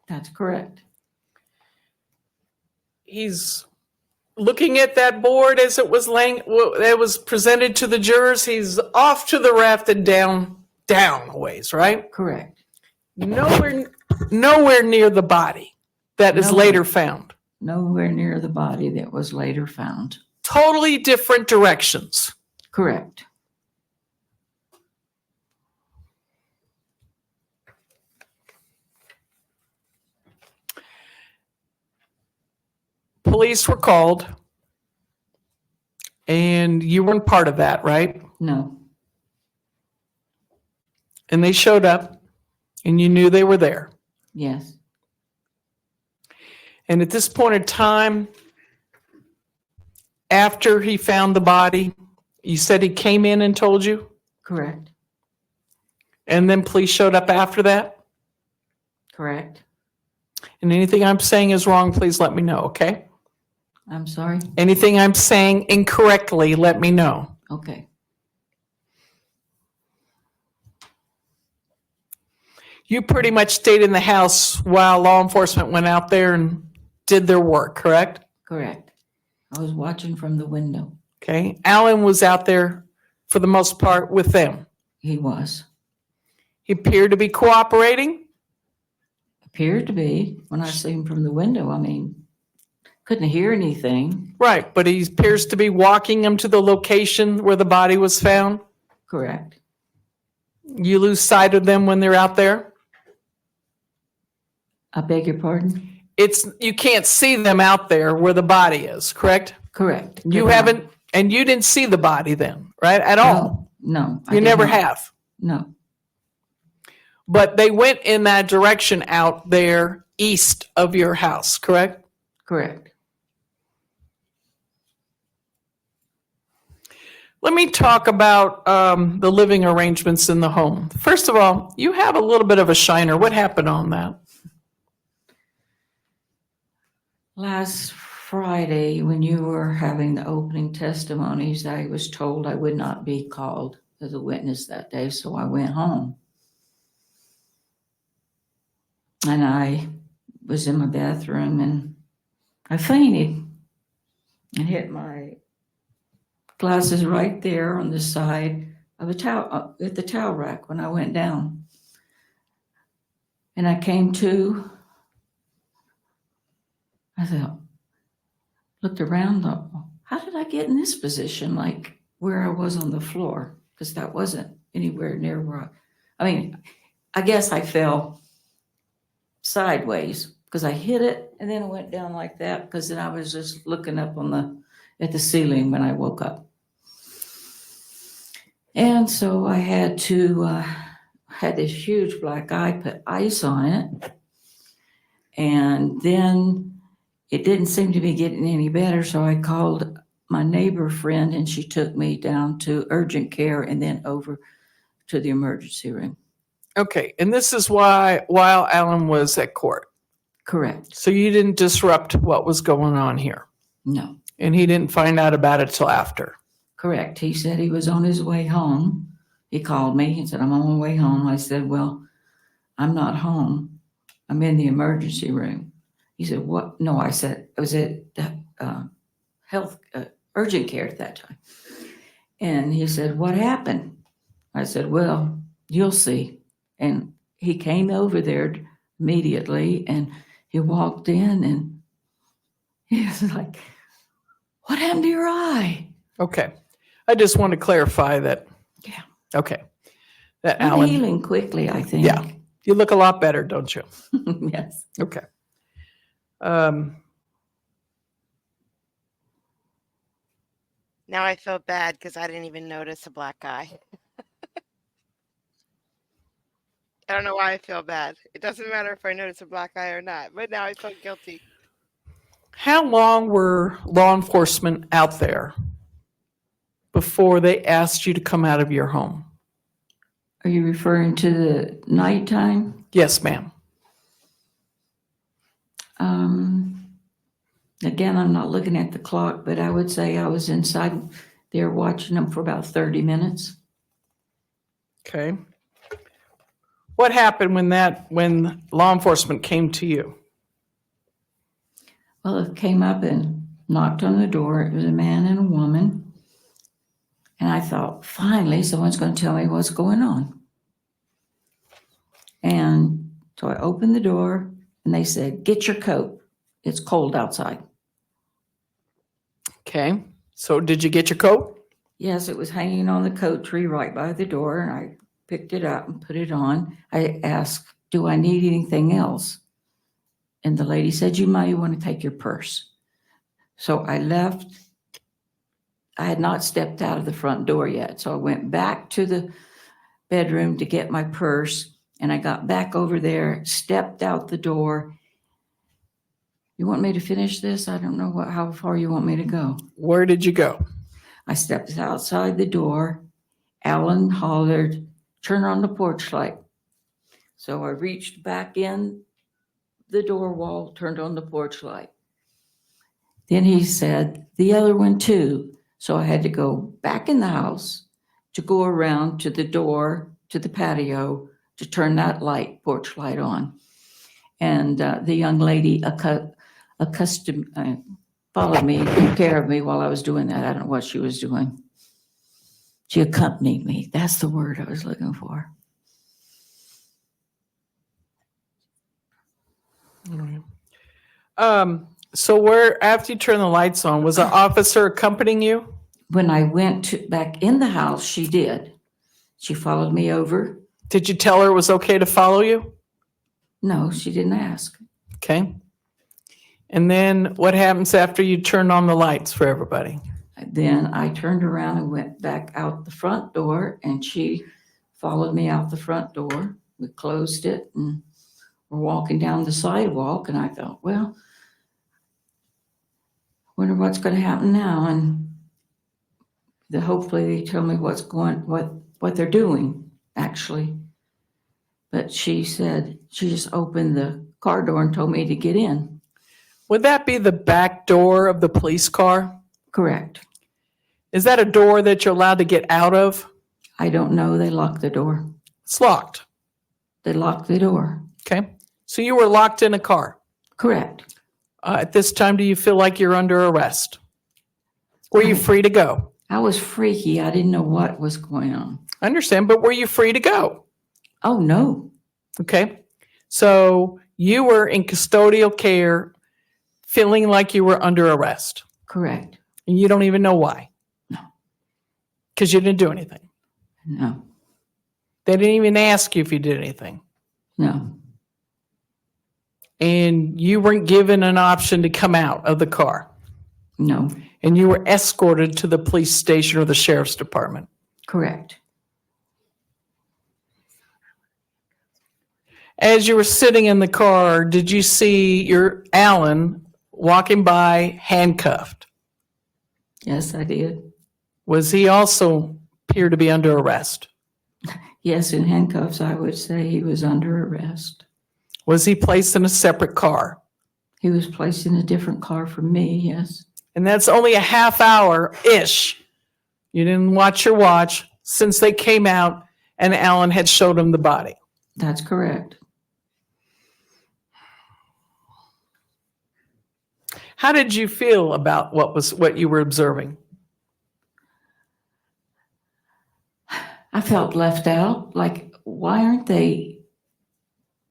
That's correct. He's looking at that board as it was that was presented to the jurors. He's off to the left and down a ways, right? Correct. Nowhere near the body that is Nowhere. later found. Nowhere near the body that was later found. Totally different directions. Correct. Police were called, and you weren't part of that, right? No. And they showed up, and you knew they were there. Yes. And at this point in time, after he found the body, you said he came in and told you, Correct. and then police showed up after that? Correct. And anything I'm saying is wrong, please let me know, okay? I'm sorry. Anything I'm saying incorrectly, let me know. Okay. You pretty much stayed in the house while law enforcement went out there and did their work, correct? Correct. I was watching from the window. Okay. Alan was out there for the most part with them. He was. He appeared to be cooperating. Appeared to be when I see him from the window. I mean, couldn't hear anything. Right, but he appears to be walking them to the location where the body was found. Correct. You lose sight of them when they're out there. I beg your pardon? You can't see them out there where the body is, correct? Correct. You Good haven't, night. and you didn't see the body then, right? At all. No. I You did never not. have. No. But they went in that direction out there east of your house, correct? Correct. Let me talk about the living arrangements in the home. First of all, you have a little bit of a shiner. What happened on that? Last Friday, when you were having the opening testimonies, I was told I would not be called as a witness that day, so I went home. And I was in my bathroom and I fainted and hit my glasses right there on the side of a towel, at the towel rack when I went down. And I came to, I thought, looked around, thought, well, how did I get in this position, like where I was on the floor? Because that wasn't anywhere near where I mean, I guess I fell sideways because I hit it and then it went down like that because then I was just looking up at the ceiling when I woke up. And so I had this huge black eye, put ice on it. And then it didn't seem to be getting any better. So I called my neighbor friend and she took me down to urgent care and then over to the emergency room. Okay, and this is while Alan was at court. Correct. So you didn't disrupt what was going on here. No. And he didn't find out about it till after. Correct. He said he was on his way home. He called me and said, I'm on my way home. I said, well, I'm not home. I'm in the emergency room. He said, what? No, I said, I was at health urgent care at that time. And he said, what happened? I said, well, you'll see. And he came over there immediately and he walked in and he was like, what happened to your eye? Okay. I just want to clarify that. Yeah. Okay. That I'm Alan, healing quickly, I think. Yeah. you look a lot better, don't you? Yes. Okay. Now I feel bad because I didn't even notice a black eye. I don't know why I feel bad. It doesn't matter if I notice a black eye or not, but now I feel guilty. How long were law enforcement out there before they asked you to come out of your home? Are you referring to the nighttime? Yes, ma'am. Again, I'm not looking at the clock, but I would say I was inside there watching them for about 30 minutes. Okay. What happened when law enforcement came to you? Well, it came up and knocked on the door. It was a man and a woman. And I thought, finally, someone's going to tell me what's going on. And so I opened the door and they said, "Get your coat. It's cold outside." Okay. So did you get your coat? Yes, it was hanging on the coat tree right by the door, and I picked it up and put it on. I asked, "Do I need anything else?" And the lady said, "You might want to take your purse." So I left. I had not stepped out of the front door yet, so I went back to the bedroom to get my purse, and I got back over there, stepped out the door. You want me to finish this? I don't know how far you want me to go. Where did you go? I stepped outside the door. Alan hollered, "Turn on the porch light." So I reached back in the door wall, turned on the porch light. Then he said, "The other one too." So I had to go back in the house to go around to the door, to the patio, to turn that porch light on. And the young lady followed me, took care of me while I was doing that. I don't know what she was doing. She accompanied me. That's the word I was looking for. So where, after you turned the lights on, was an officer accompanying you? When I went back in the house, she did. She followed me over. Did you tell her it was okay to follow you? No, she didn't ask. Okay. And then what happens after you turned on the lights for everybody? Then I turned around and went back out the front door, and she followed me out the front door. We closed it and we're walking down the sidewalk, and I thought, well, wonder what's going to happen now. And hopefully they tell me what they're doing, actually. But she said, she just opened the car door and told me to get in. Would that be the back door of the police car? Correct. Is that a door that you're allowed to get out of? I don't know. They locked the door. It's locked. They locked the door. Okay. So you were locked in a car. Correct. At this time, do you feel like you're under arrest? Were you free to go? I was freaky. I didn't know what was going on. I understand, but were you free to go? Oh, no. Okay. So you were in custodial care, feeling like you were under arrest, Correct. and you don't even know why. No. Because you didn't do anything. No. They didn't even ask you if you did anything. No. And you weren't given an option to come out of the car. No. And you were escorted to the police station or the sheriff's department. Correct. As you were sitting in the car, did you see your Alan walking by handcuffed? Yes, I did. Was he also appear to be under arrest? Yes, in handcuffs, I would say he was under arrest. Was he placed in a separate car? He was placed in a different car from me, yes. And that's only a half hour-ish. You didn't watch your watch since they came out and Alan had showed him the body. That's correct. How did you feel about what you were observing? I felt left out. Like, why aren't they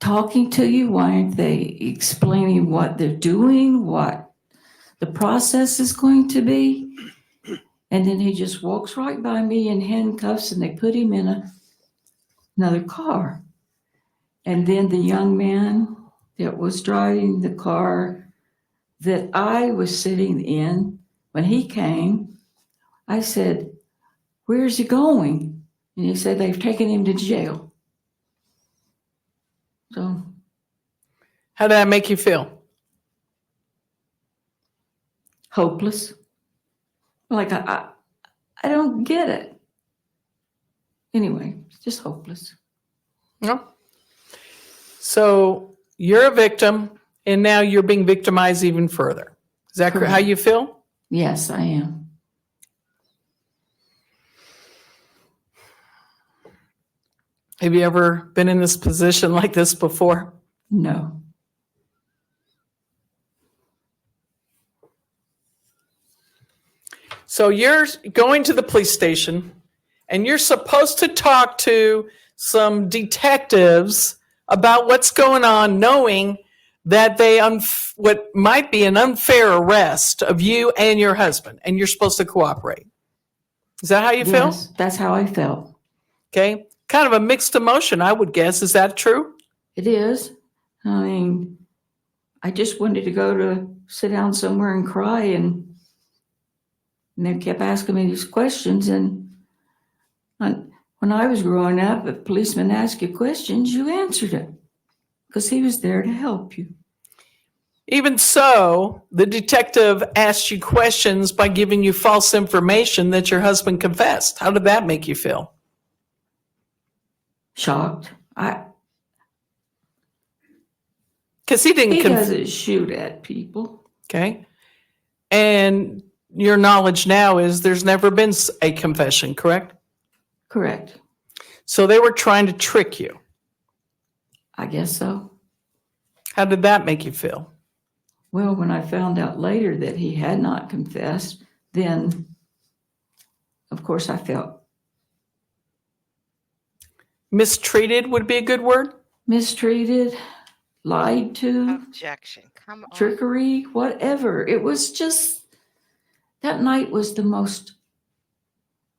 talking to you? Why aren't they explaining what they're doing, what the process is going to be? And then he just walks right by me in handcuffs, and they put him in another car. And then the young man that was driving the car that I was sitting in, when he came, I said, "Where's he going?" And he said, "They've taken him to jail." So How did that make you feel? hopeless. Like, I don't get it. Anyway, just hopeless. No. So you're a victim, and now you're being victimized even further. Is that Correct. how you feel? Yes, I am. Have you ever been in this position like this before? No. So you're going to the police station and you're supposed to talk to some detectives about what's going on, knowing that what might be an unfair arrest of you and your husband, and you're supposed to cooperate. Is that how you feel? Yes, that's how I felt. Okay. Kind of a mixed emotion, I would guess. Is that true? It is. I mean, I just wanted to go to sit down somewhere and cry, and they kept asking me these questions. And when I was growing up, if a policeman asked you questions, you answered it because he was there to help you. Even so, the detective asked you questions by giving you false information that your husband confessed. How did that make you feel? Shocked. Because he didn't He confess. doesn't shoot at people. Okay. And your knowledge now is there's never been a confession, correct? Correct. So they were trying to trick you. I guess so. How did that make you feel? Well, when I found out later that he had not confessed, then, of course, I felt Mistreated would be a good word. mistreated, lied to, Objection. Come on. trickery, whatever. It was just, that night was the most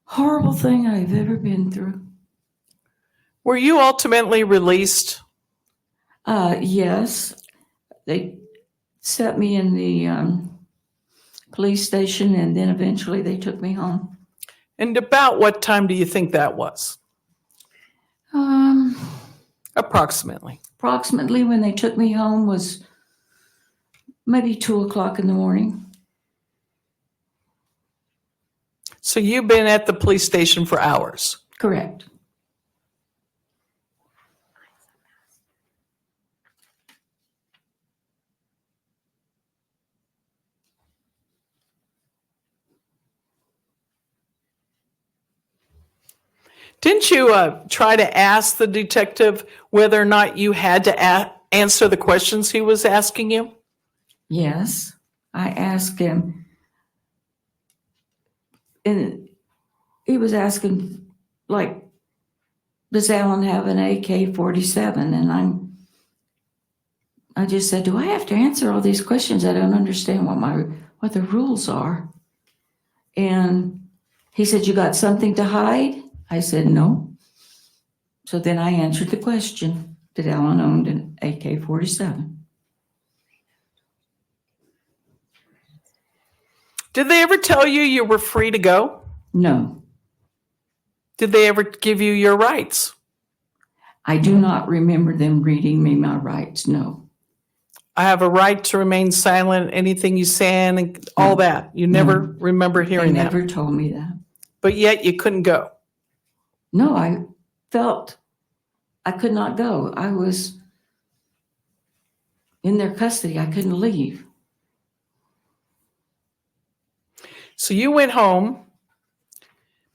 horrible thing I've ever been through. Were you ultimately released? Yes, they set me in the police station, and then eventually they took me home. And about what time do you think that was? Approximately. Approximately when they took me home was maybe 2:00 in the morning. So you've been at the police station for hours. Correct. Didn't you try to ask the detective whether or not you had to answer the questions he was asking you? Yes, I asked him, and he was asking, like, does Alan have an AK-47? And I just said, do I have to answer all these questions? I don't understand what the rules are. And he said, you got something to hide? I said, no. So then I answered the question, did Alan own an AK-47? Did they ever tell you you were free to go? No. Did they ever give you your rights? I do not remember them reading me my rights, no. I have a right to remain silent, anything you say, and all that. You never remember They hearing that. never told me that. But yet you couldn't go. No, I felt I could not go. I was in their custody. I couldn't leave. So you went home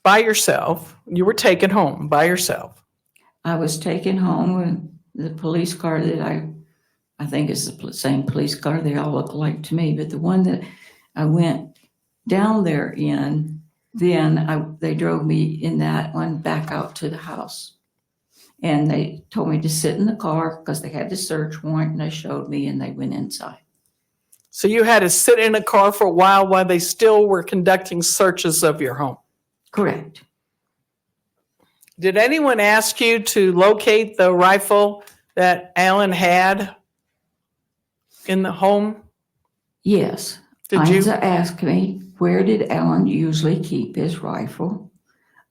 by yourself. You were taken home by yourself. I was taken home with the police car that I think is the same police car. They all look alike to me, but the one that I went down there in, then they drove me in that one back out to the house. And they told me to sit in the car because they had the search warrant, and they showed me, and they went inside. So you had to sit in a car for a while they still were conducting searches of your home. Correct. Did anyone ask you to locate the rifle that Alan had in the home? Yes. Did you? Isa asked me, where did Alan usually keep his rifle?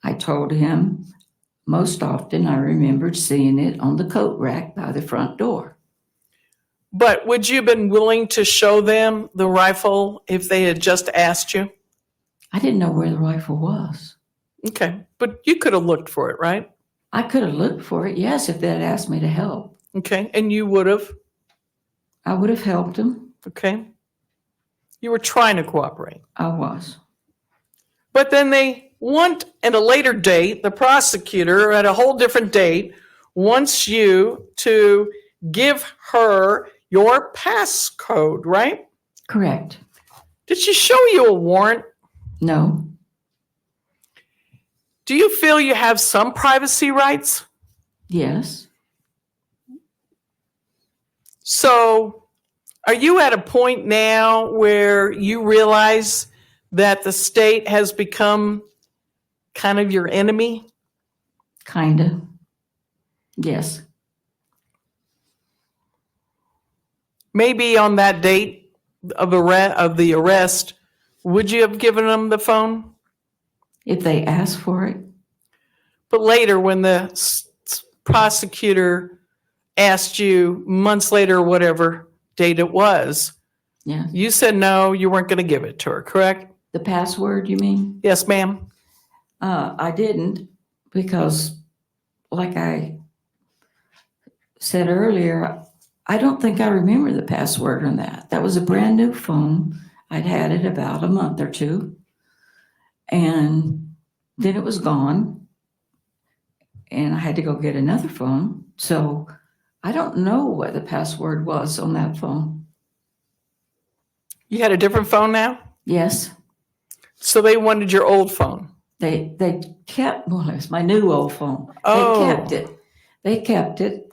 I told him, most often I remembered seeing it on the coat rack by the front door. But would you have been willing to show them the rifle if they had just asked you? I didn't know where the rifle was. Okay. But you could have looked for it, right? I could have looked for it, yes, if they had asked me to help. Okay. And you would have? I would have helped them. Okay. You were trying to cooperate. I was. But then they want at a later date, the prosecutor at a whole different date wants you to give her your passcode, right? Correct. Did she show you a warrant? No, Do you feel you have some privacy rights? yes, So are you at a point now where you realize that the state has become kind of your enemy? kinda. Yes, Maybe on that date of the arrest, would you have given them the phone? if they ask for it, But later, when the prosecutor asked you months later, whatever date it was, yeah. you said no, you weren't going to give it to her, correct? The password, you mean? Yes, ma'am. I didn't because, like I said earlier, I don't think I remember the password on that. That was a brand new phone. I'd had it about a month or two. And then it was gone. And I had to go get another phone. So I don't know what the password was on that phone. You had a different phone now? Yes, So they wanted your old phone. they kept, well, it's my new old phone. Oh. They kept it. They kept it.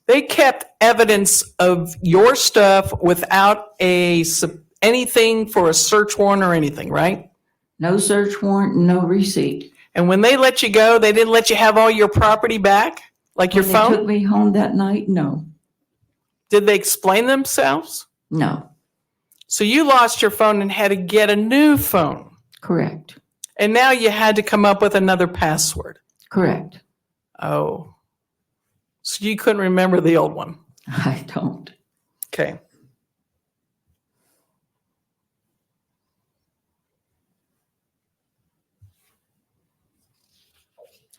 They kept evidence of your stuff without anything for a search warrant or anything, right? No search warrant, no receipt. And when they let you go, they didn't let you have all your property back, like your When they took phone? me home that night, no, Did they explain themselves? no, So you lost your phone and had to get a new phone. correct, And now you had to come up with another password. correct. Oh. So you couldn't remember the old one. I don't. Okay.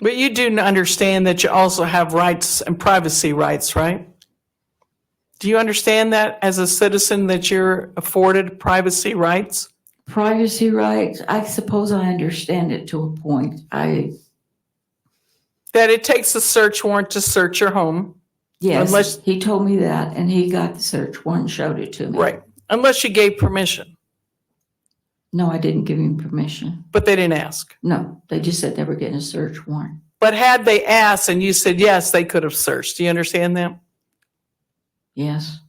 But you do understand that you also have rights and privacy rights, right? Do you understand that as a citizen that you're afforded privacy rights? Privacy rights, I suppose I understand it to a point. That it takes a search warrant to search your home, Yes, Unless- he told me that and he got the search warrant and showed it to me. right? Unless you gave permission, No, I didn't give him permission. but they didn't ask. No, they just said they were getting a search warrant. But had they asked and you said yes, they could have searched. Do you understand that? Yes,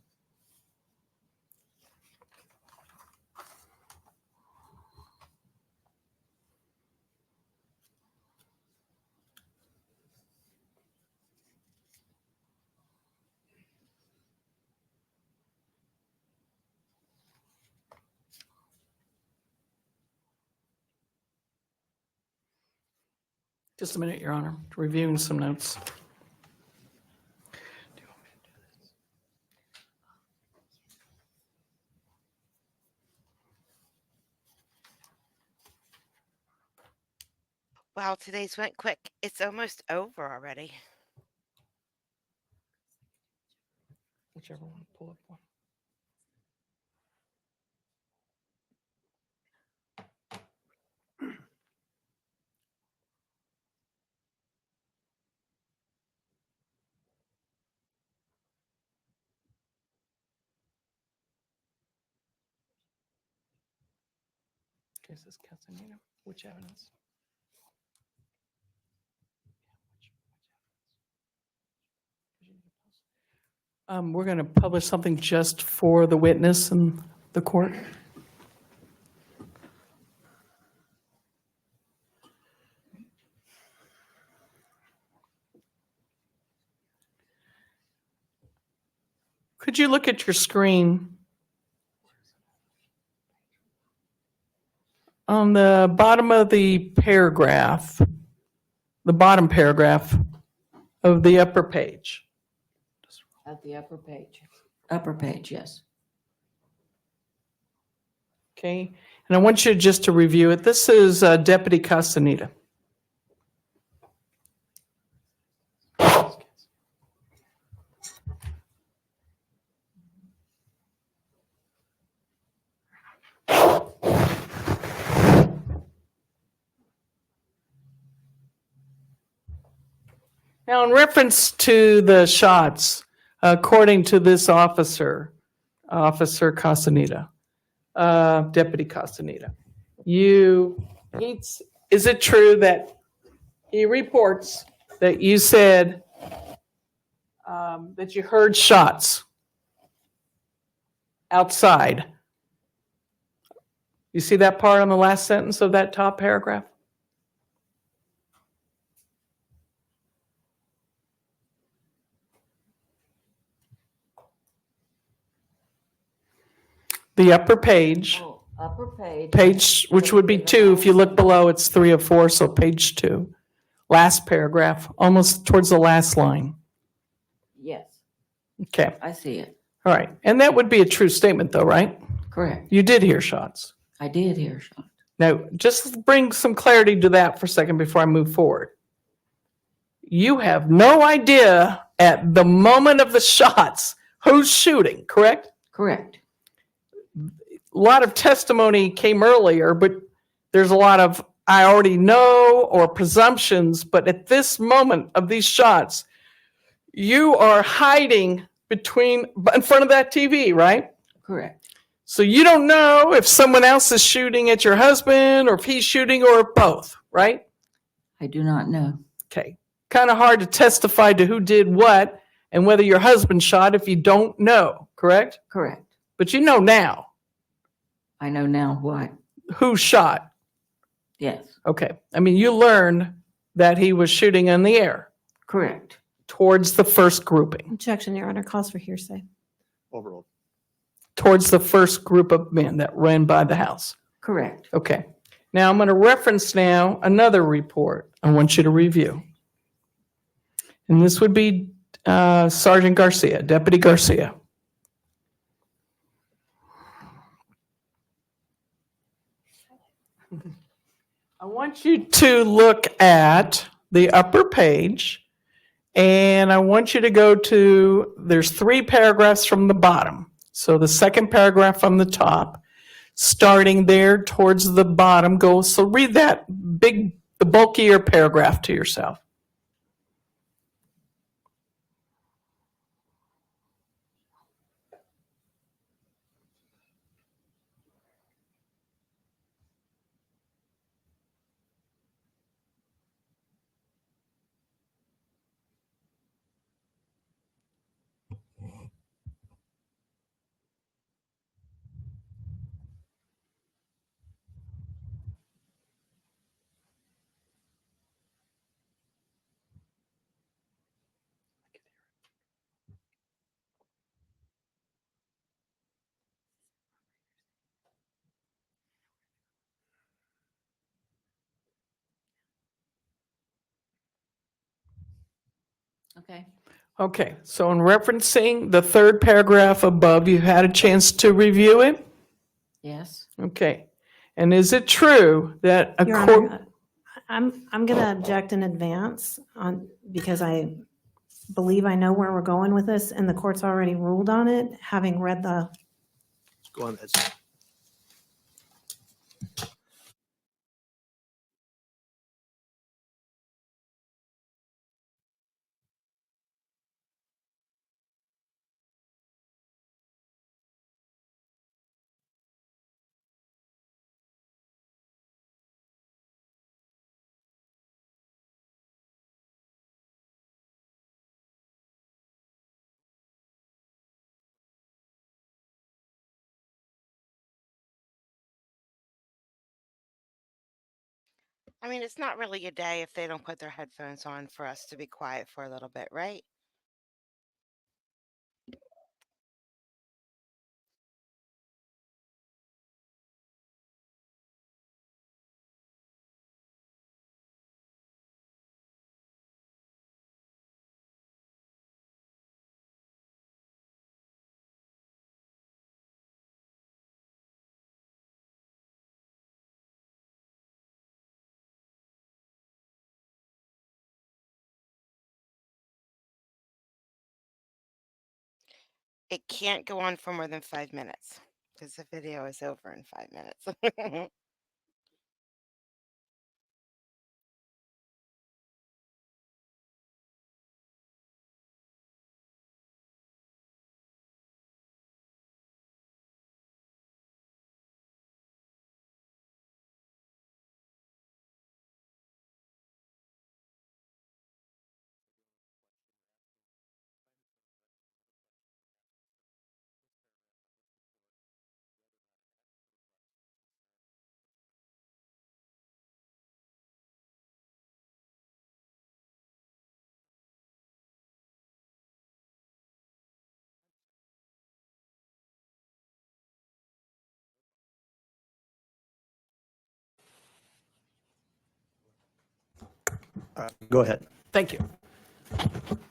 Just a minute, Your Honor. Reviewing some notes. Wow, today's went quick. It's almost over already. Whichever one, pull up one. Okay, this is Castaneda. Which evidence? We're going to publish something just for the witness and the court. Could you look at your screen? On the bottom of the paragraph, the bottom paragraph of the upper page. at the upper page. Upper page, yes. Okay, and I want you just to review it. This is Deputy Castaneda. Now, in reference to the shots, according to this officer, Officer Castaneda, Deputy Castaneda, is it true that he reports that you said that you heard shots outside? You see that part on the last sentence of that top paragraph? The upper page, Oh, upper page. which would be 2. If you look below, it's 3 or 4, so page 2. Last paragraph, almost towards the last line. Yes, Okay, I see it. all right. And that would be a true statement though, right? Correct. You did hear shots. I did hear shots. Now, just bring some clarity to that for a second before I move forward. You have no idea at the moment of the shots who's shooting, correct? Correct. A lot of testimony came earlier, but there's a lot of I already know or presumptions. But at this moment of these shots, you are hiding in front of that TV, right? Correct. So you don't know if someone else is shooting at your husband or if he's shooting or both, right? I do not know. Okay. Kind of hard to testify to who did what and whether your husband shot if you don't know, correct? Correct. But you know now I know now what. who shot. Yes. Okay. I mean, you learned that he was shooting in the air Correct. towards the first grouping, Objection, Your Honor, calls for hearsay. Overruled. towards the first group of men that ran by the house. Correct. Okay. Now I'm going to reference now another report I want you to review. And this would be Sergeant Garcia, Deputy Garcia. I want you to look at the upper page and I want you to go to, there's 3 paragraphs from the bottom. So the second paragraph from the top, starting there towards the bottom, so read that the bulkier paragraph to yourself. Okay. Okay, so in referencing the third paragraph above, you had a chance to review it? Yes. Okay. And is it true that Your Honor, I'm going to object in advance because I believe I know where we're going with this, and the court's already ruled on it, having read the Go on, Ed. I mean, it's not really a day if they don't put their headphones on for us to be quiet for a little bit, right? It can't go on for more than 5 minutes because the video is over in 5 minutes. Go ahead. Thank you.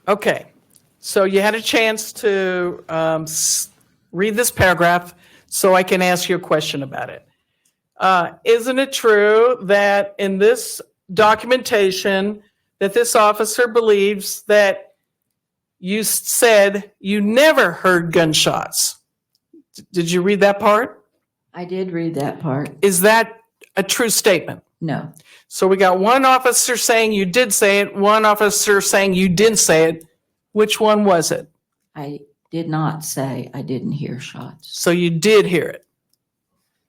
Okay, so you had a chance to read this paragraph, so I can ask you a question about it. Isn't it true that in this documentation that this officer believes that you said you never heard gunshots? Did you read that part? I did read that part. Is that a true statement? No, So we got one officer saying you did say it, one officer saying you didn't say it. Which one was it? I did not say I didn't hear shots. So you did hear it.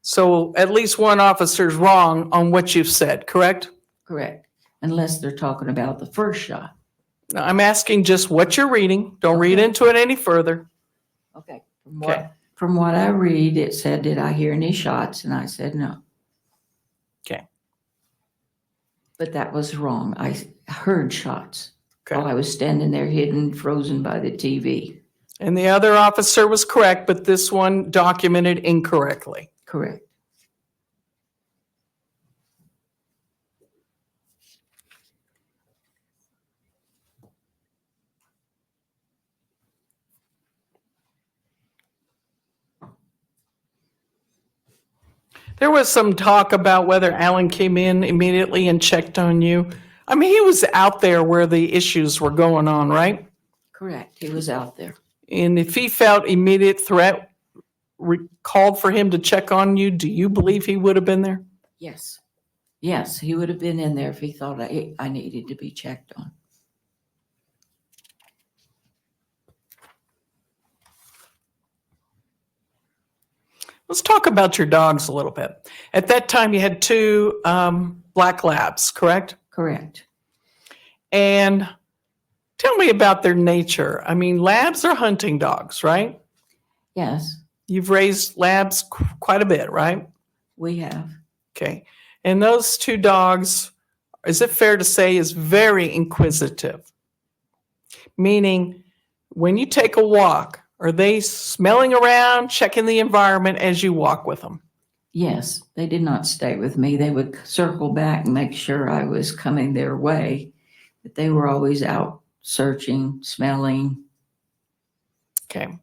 So at least one officer's wrong on what you've said, correct? Correct. Unless they're talking about the first shot. Now, I'm asking just what you're reading. Don't read into it any further. Okay. Okay. From what I read, it said, did I hear any shots? And I said, no. Okay. But that was wrong. I heard shots while Okay. I was standing there hidden, frozen by the TV. And the other officer was correct, but this one documented incorrectly. Correct. There was some talk about whether Alan came in immediately and checked on you. I mean, he was out there where the issues were going on, right? Correct. He was out there. And if he felt immediate threat called for him to check on you, do you believe he would have been there? Yes. Yes, he would have been in there if he thought I needed to be checked on. Let's talk about your dogs a little bit. At that time, you had two black labs, correct? Correct. And tell me about their nature. I mean, labs are hunting dogs, right? Yes, You've raised labs quite a bit, right? we have. Okay. And those two dogs, is it fair to say, is very inquisitive? Meaning, when you take a walk, are they smelling around, checking the environment as you walk with them? Yes, they did not stay with me. They would circle back and make sure I was coming their way. But they were always out searching, smelling. Okay.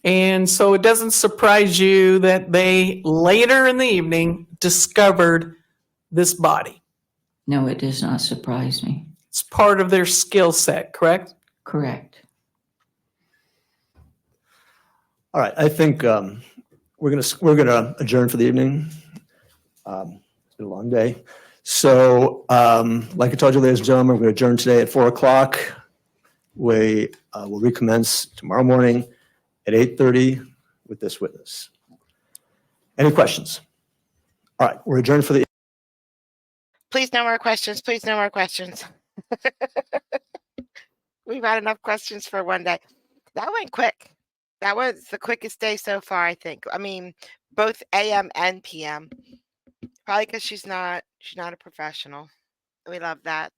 And so it doesn't surprise you that they later in the evening discovered this body. No, it does not surprise me. It's part of their skill set, correct? Correct. All right, I think we're gonna adjourn for the evening. It's been a long day. So, like I told you, ladies and gentlemen, we're gonna adjourn today at 4 o'clock. We will recommence tomorrow morning at 8:30 with this witness. Any questions? All right, we're adjourned for the Please, no more questions. Please, no more questions. We've had enough questions for one day. That went quick. That was the quickest day so far, I think. I mean, both AM and PM. Probably because she's not a professional. We love that.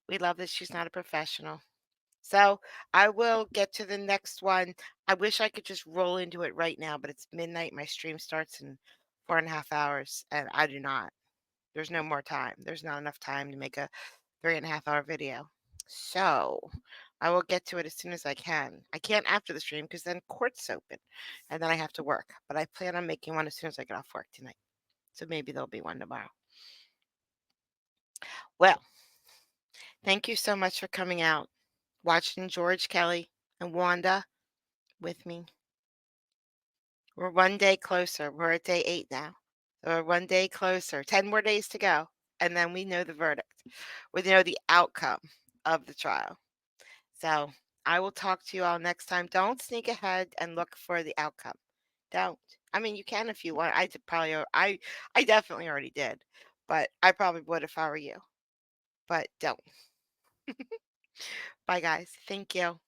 We love that she's not a professional. So I will get to the next one. I wish I could just roll into it right now, but it's midnight. My stream starts in 4.5 hours, and I do not. There's no more time. There's not enough time to make a 3.5 hour video. So I will get to it as soon as I can. I can't after the stream because then court's open and then I have to work. But I plan on making one as soon as I get off work tonight. So maybe there'll be one tomorrow. Well, thank you so much for coming out, watching George Kelly and Wanda with me. We're one day closer. We're at day 8 now. So we're one day closer. 10 more days to go. And then we know the verdict. We know the outcome of the trial. So I will talk to you all next time. Don't sneak ahead and look for the outcome. Don't. I mean, you can if you want. I definitely already did, but I probably would if I were you. But don't. Bye, guys. Thank you.